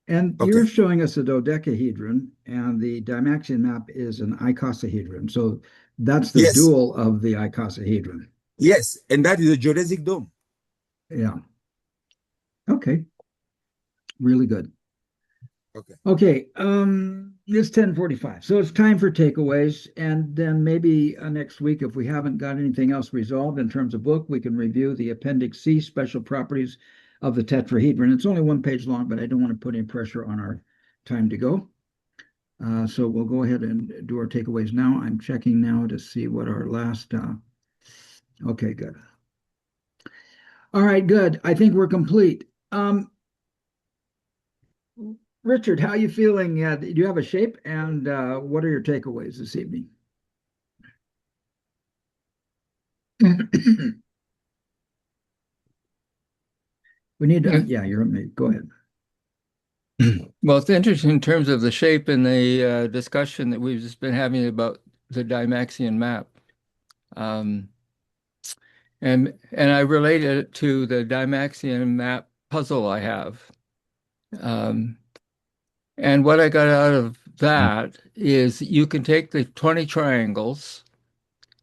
And Okay. you're showing us a dodecahedron, and the Dymaxion map is an icosahedron. So that's the Yes. dual of the icosahedron. Yes, and that is a geodesic dome. Yeah. Okay. Really good. Okay. Okay. It's 10:45. So it's time for takeaways. And then maybe next week, if we haven't got anything else resolved in terms of book, we can review the Appendix C, special properties of the tetrahedron. It's only 1 page long, but I don't want to put any pressure on our time to go. So we'll go ahead and do our takeaways now. I'm checking now to see what our last. Okay, good. All right, good. I think we're complete. Richard, how are you feeling? Do you have a shape, and what are your takeaways this evening? We need to, yeah, you're on me. Go ahead. Well, it's interesting in terms of the shape and the discussion that we've just been having about the Dymaxion map. And I related it to the Dymaxion map puzzle I have. And what I got out of that is you can take the 20 triangles,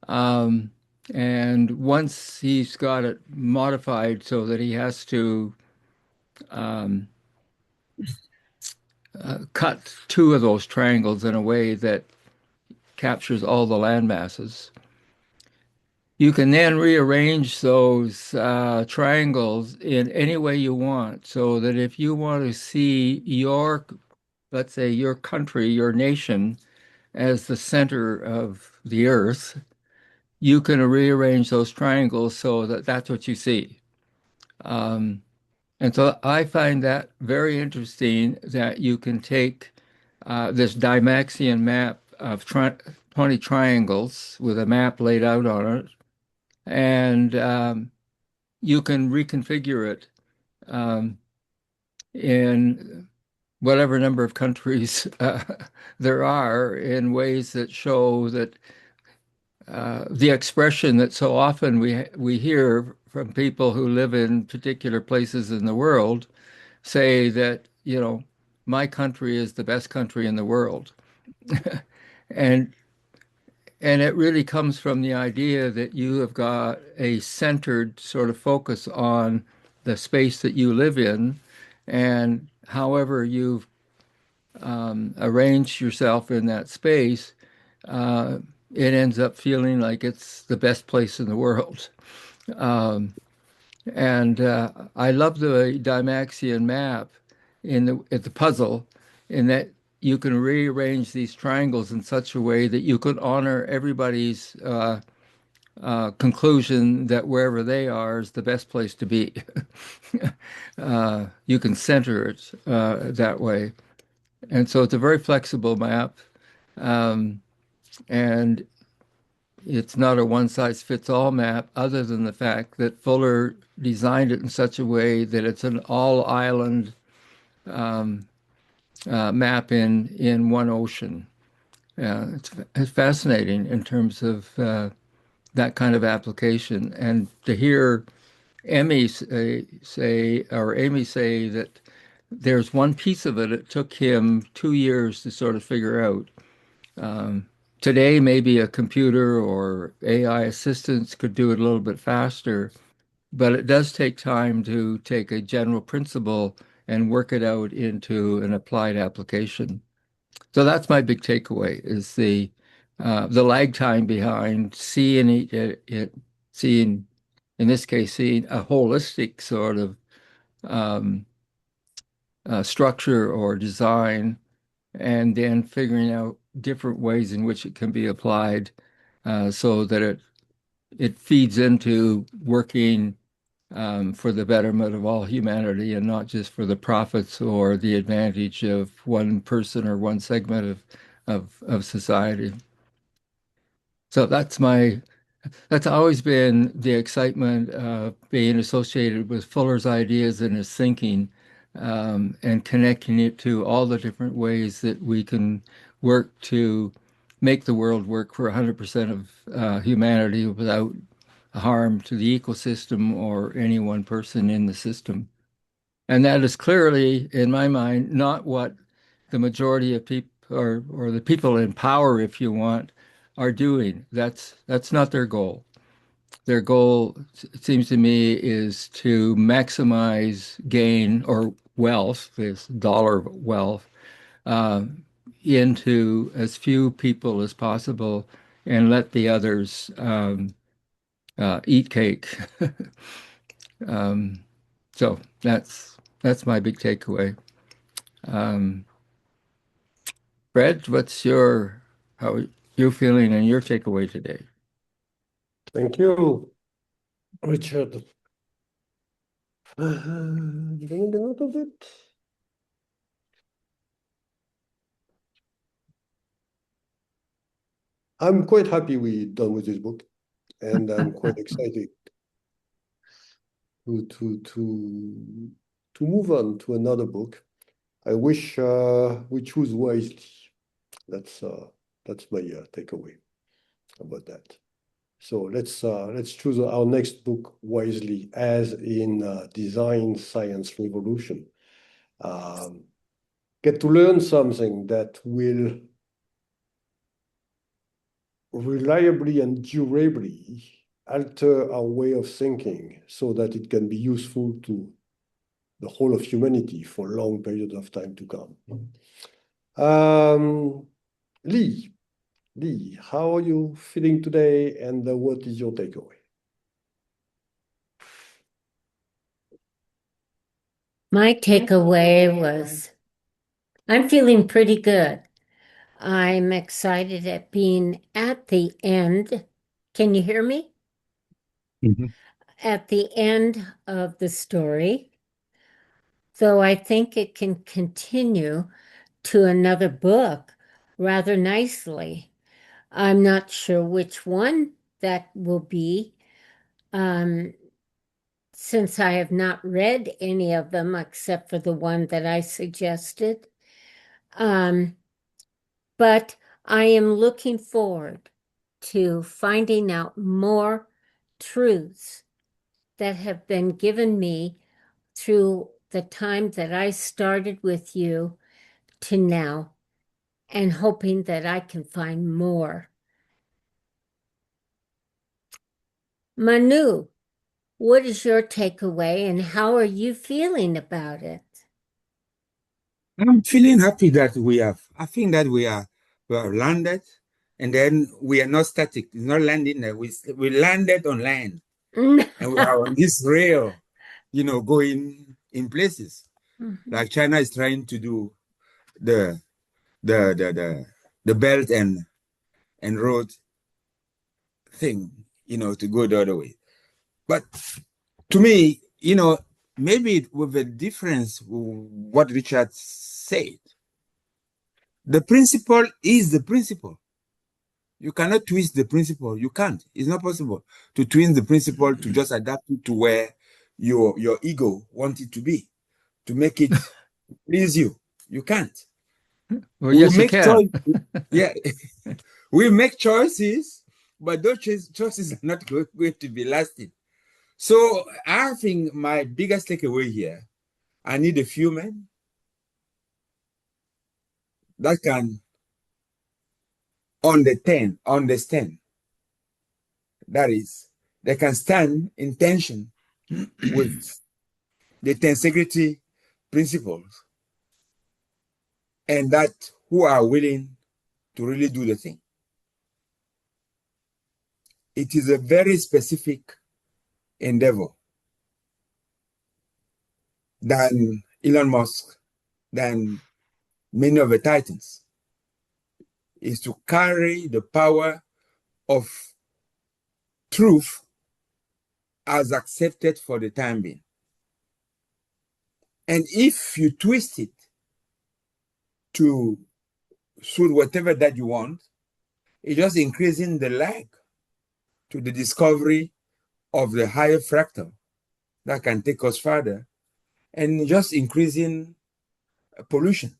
and once he's got it modified so that he has to cut 2 of those triangles in a way that captures all the land masses, you can then rearrange those triangles in any way you want, so that if you want to see your, let's say, your country, your nation, as the center of the earth, you can rearrange those triangles so that that's what you see. And so I find that very interesting, that you can take this Dymaxion map of 20 triangles with a map laid out on it, and you can reconfigure it in whatever number of countries there are, in ways that show that the expression that so often we hear from people who live in particular places in the world, say that, my country is the best country in the world. and it really comes from the idea that you have got a centered sort of focus on the space that you live in, and however you've arranged yourself in that space, it ends up feeling like it's the best place in the world. And I love the Dymaxion map at the puzzle, in that you can rearrange these triangles in such a way that you could honor everybody's conclusion that wherever they are is the best place to be. You can center it that way. And so it's a very flexible map. And it's not a one-size-fits-all map, other than the fact that Fuller designed it in such a way that it's an all-island map in one ocean. It's fascinating in terms of that kind of application. And to hear Amy say that there's one piece of it took him 2 years to sort of figure out. today, maybe a computer or AI assistants could do it a little bit faster, but it does take time to take a general principle and work it out into an applied application. So that's my big takeaway is the lag time behind seeing seeing, in this case, seeing a holistic sort of um, structure or design, and then figuring out different ways in which it can be applied so that it feeds into working for the betterment of all humanity and not just for the profits or the advantage of one person or one segment of society. So that's always been the excitement of being associated with Fuller's ideas and his thinking, and connecting it to all the different ways that we can work to make the world work for 100% of humanity without harm to the ecosystem or any one person in the system. And that is clearly, in my mind, not what the majority of people or the people in power, if you want, are doing. That's not their goal. Their goal, it seems to me, is to maximize gain or wealth, this dollar wealth, uh, into as few people as possible and let the others eat cake. So that's my big takeaway. Fred, how are you feeling and your takeaway today? Thank you, Richard. Did I make a note of it? I'm quite happy we're done with this book, and I'm quite excited to move on to another book. I wish we choose wisely. That's my takeaway about that. So let's choose our next book wisely, as in Design Science Revolution. Get to learn something that will reliably and durably alter our way of thinking so that it can be useful to the whole of humanity for long periods of time to come. Lee, how are you feeling today, and what is your takeaway? My takeaway was I'm feeling pretty good. I'm excited at being at the end. Can you hear me? At the end of the story. Though I think it can continue to another book rather nicely. I'm not sure which one that will be, since I have not read any of them except for the one that I suggested. But I am looking forward to finding out more truths that have been given me through the time that I started with you to now, and hoping that I can find more. Manu, what is your takeaway and how are you feeling about it? I'm feeling happy that I think that we have landed, and then we are not static. It's not landing there. We landed on land, and we are on this rail, going in places. Like China is trying to do the belt and road thing, to go the other way. But to me, maybe with a difference, what Richard said, the principle is the principle. You cannot twist the principle. You can't. It's not possible to twist the principle to just adapt it to where your ego wants it to be, to make it please you. You can't. Well, yes, you can. Yeah. We make choices, but those choices are not going to be lasting. So I think my biggest takeaway here, I need a few men that can on the stand. That is, they can stand in tension with the tensegrity principles, and that who are willing to really do the thing. It is a very specific endeavor than Elon Musk, than many of the titans, is to carry the power of truth as accepted for the time being. And if you twist it to suit whatever that you want, it's just increasing the lag to the discovery of the higher fractal that can take us further, and just increasing pollution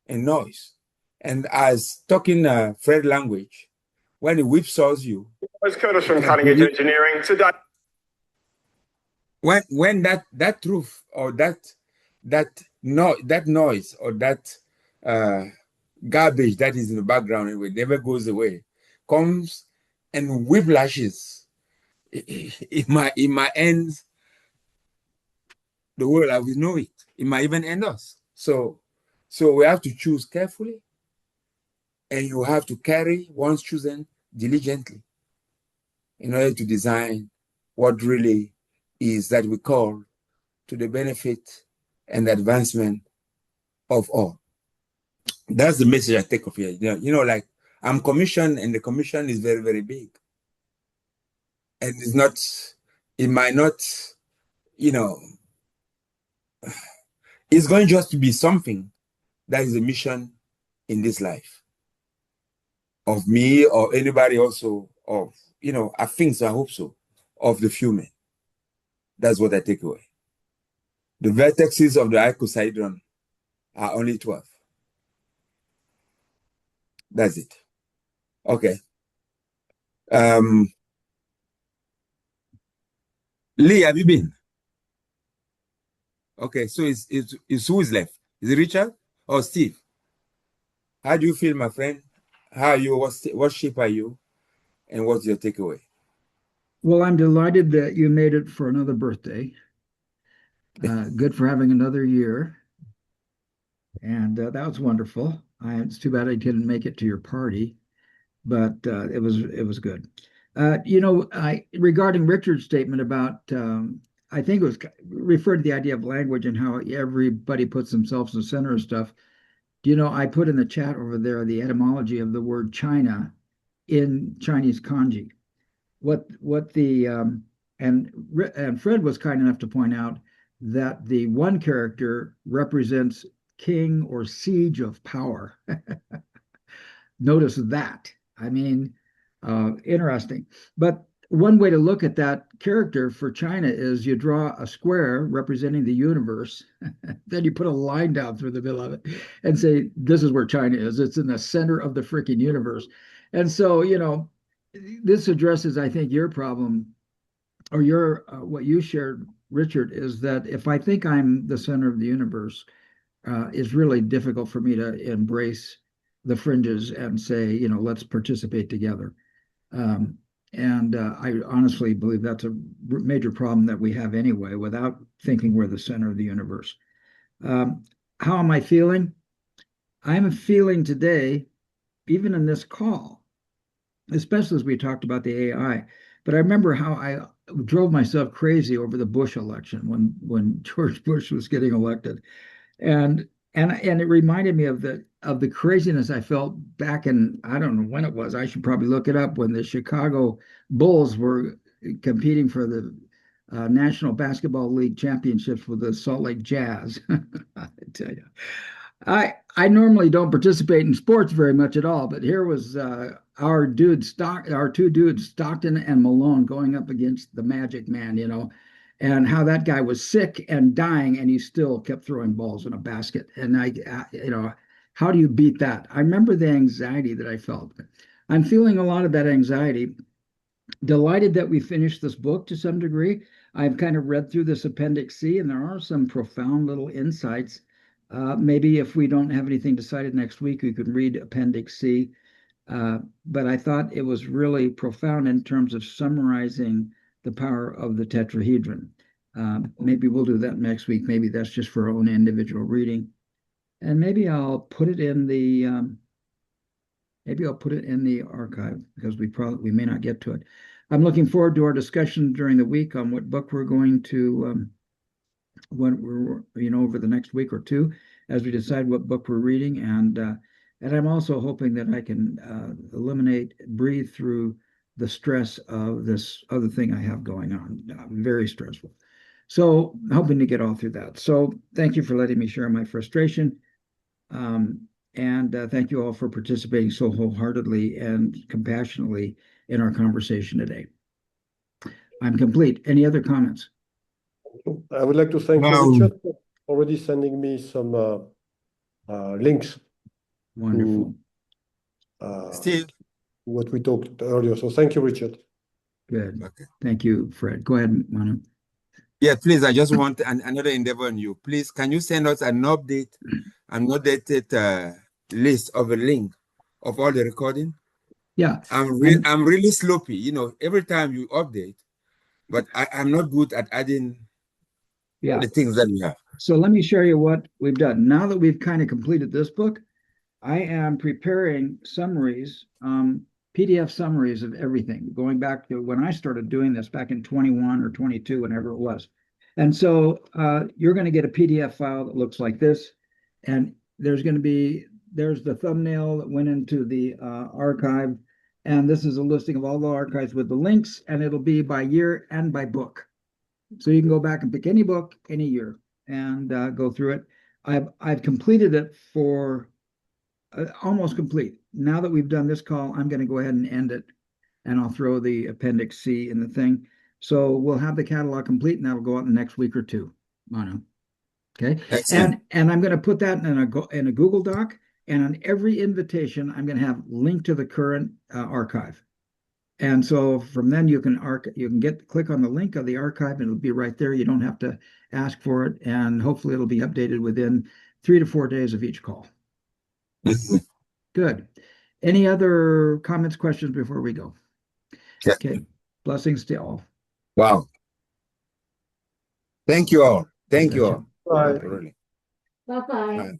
and noise. And as talking Fred language, when it whipsaws you. It's Curtis from Cutting Edge Engineering. Today, when that truth or that noise or that garbage that is in the background, it never goes away, comes and whiplashes, it might end the world as we know it. It might even end us. So we have to choose carefully, and you have to carry one's chosen diligently in order to design what really is that we call to the benefit and advancement of all. That's the message I take of here. You know, like I'm commissioned, and the commission is very, very big. And it might not, it's going just to be something that is a mission in this life of me or anybody also of, I think so, I hope so, of the few men. That's what I take away. The vertices of the icosahedron are only 12. That's it. Okay. Lee, have you been? Okay, so it's who is left? Is it Richard or Steve? How do you feel, my friend? How are you? What shape are you? And what's your takeaway? Well, I'm delighted that you made it for another birthday. Good for having another year. And that was wonderful. It's too bad I didn't make it to your party, but it was good. Regarding Richard's statement about, I think it was referred to the idea of language and how everybody puts themselves in the center of stuff. I put in the chat over there the etymology of the word China in Chinese kanji. And Fred was kind enough to point out that the one character represents king or siege of power. Notice that. I mean, interesting. But one way to look at that character for China is you draw a square representing the universe, then you put a line down through the middle of it and say, this is where China is. It's in the center of the freaking universe. And so, this addresses, I think, your problem, or what you shared, Richard, is that if I think I'm the center of the universe, it's really difficult for me to embrace the fringes and say, let's participate together. I honestly believe that's a major problem that we have anyway, without thinking we're the center of the universe. How am I feeling? I'm feeling today, even in this call, especially as we talked about the AI, but I remember how I drove myself crazy over the Bush election when George Bush was getting elected. And it reminded me of the craziness I felt back in, I don't know when it was, I should probably look it up, when the Chicago Bulls were competing for the National Basketball League championships with the Salt Lake Jazz. I tell you, I normally don't participate in sports very much at all, but here was our two dudes, Stockton and Malone, going up against the Magic Man, and how that guy was sick and dying, and he still kept throwing balls in a basket. And how do you beat that? I remember the anxiety that I felt. I'm feeling a lot of that anxiety. Delighted that we finished this book to some degree. I've kind of read through this Appendix C, and there are some profound little insights. Maybe if we don't have anything decided next week, we could read Appendix C. But I thought it was really profound in terms of summarizing the power of the tetrahedron. Maybe we'll do that next week. Maybe that's just for our own individual reading. And maybe I'll put it in the archive because we may not get to it. I'm looking forward to our discussion during the week on what book we're going to over the next week or two as we decide what book we're reading. And I'm also hoping that I can breathe through the stress of this other thing I have going on. Very stressful. So hoping to get all through that. So thank you for letting me share my frustration. And thank you all for participating so wholeheartedly and compassionately in our conversation today. I'm complete. Any other comments? I would like to thank you, Richard, for already sending me some links. Wonderful. Steve. What we talked earlier. So thank you, Richard. Good. Okay. Thank you, Fred. Go ahead, Manu. Yeah, please, I just want another endeavor on you. Please, can you send us an updated list of a link of all the recording? Yeah. I'm really sloppy, every time you update, but I'm not good at adding the things that we have. So let me show you what we've done. Now that we've kind of completed this book, I am preparing summaries, PDF summaries of everything, going back to when I started doing this back in 21 or 22, whenever it was. And so you're going to get a PDF file that looks like this. And there's the thumbnail that went into the archive. And this is a listing of all the archives with the links, and it'll be by year and by book. So you can go back and pick any book, any year, and go through it. I've completed it for almost complete. Now that we've done this call, I'm going to go ahead and end it, and I'll throw the Appendix C in the thing. So we'll have the catalog complete, and that'll go out in the next week or two, Manu. Okay. Excellent. And I'm going to put that in a Google Doc, and on every invitation, I'm going to have link to the current archive. And so from then you can click on the link of the archive, and it'll be right there. You don't have to ask for it, and hopefully it'll be updated within 3 to 4 days of each call. Good. Any other comments, questions before we go? Yeah. Okay. Blessings to all. Wow. Thank you all. Thank you all. Bye. Really. Bye-bye. Bye.